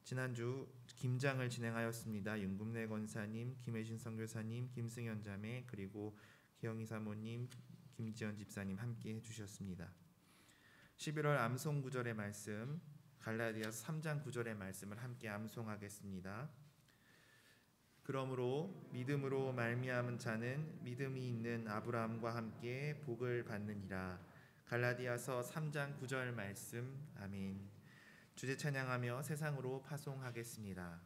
지난주 김장을 진행하였습니다. 윤금래 권사님, 김혜신 선교사님, 김승현 자매 그리고 기영희 사모님, 김지연 집사님 함께 해주셨습니다. 11월 암송 구절의 말씀 갈라디아서 3장 9절의 말씀을 함께 암송하겠습니다. 그러므로 믿음으로 말미암은 자는 믿음이 있는 아브라함과 함께 복을 받느니라. 갈라디아서 3장 9절 말씀. 아멘. 주제 찬양하며 세상으로 파송하겠습니다.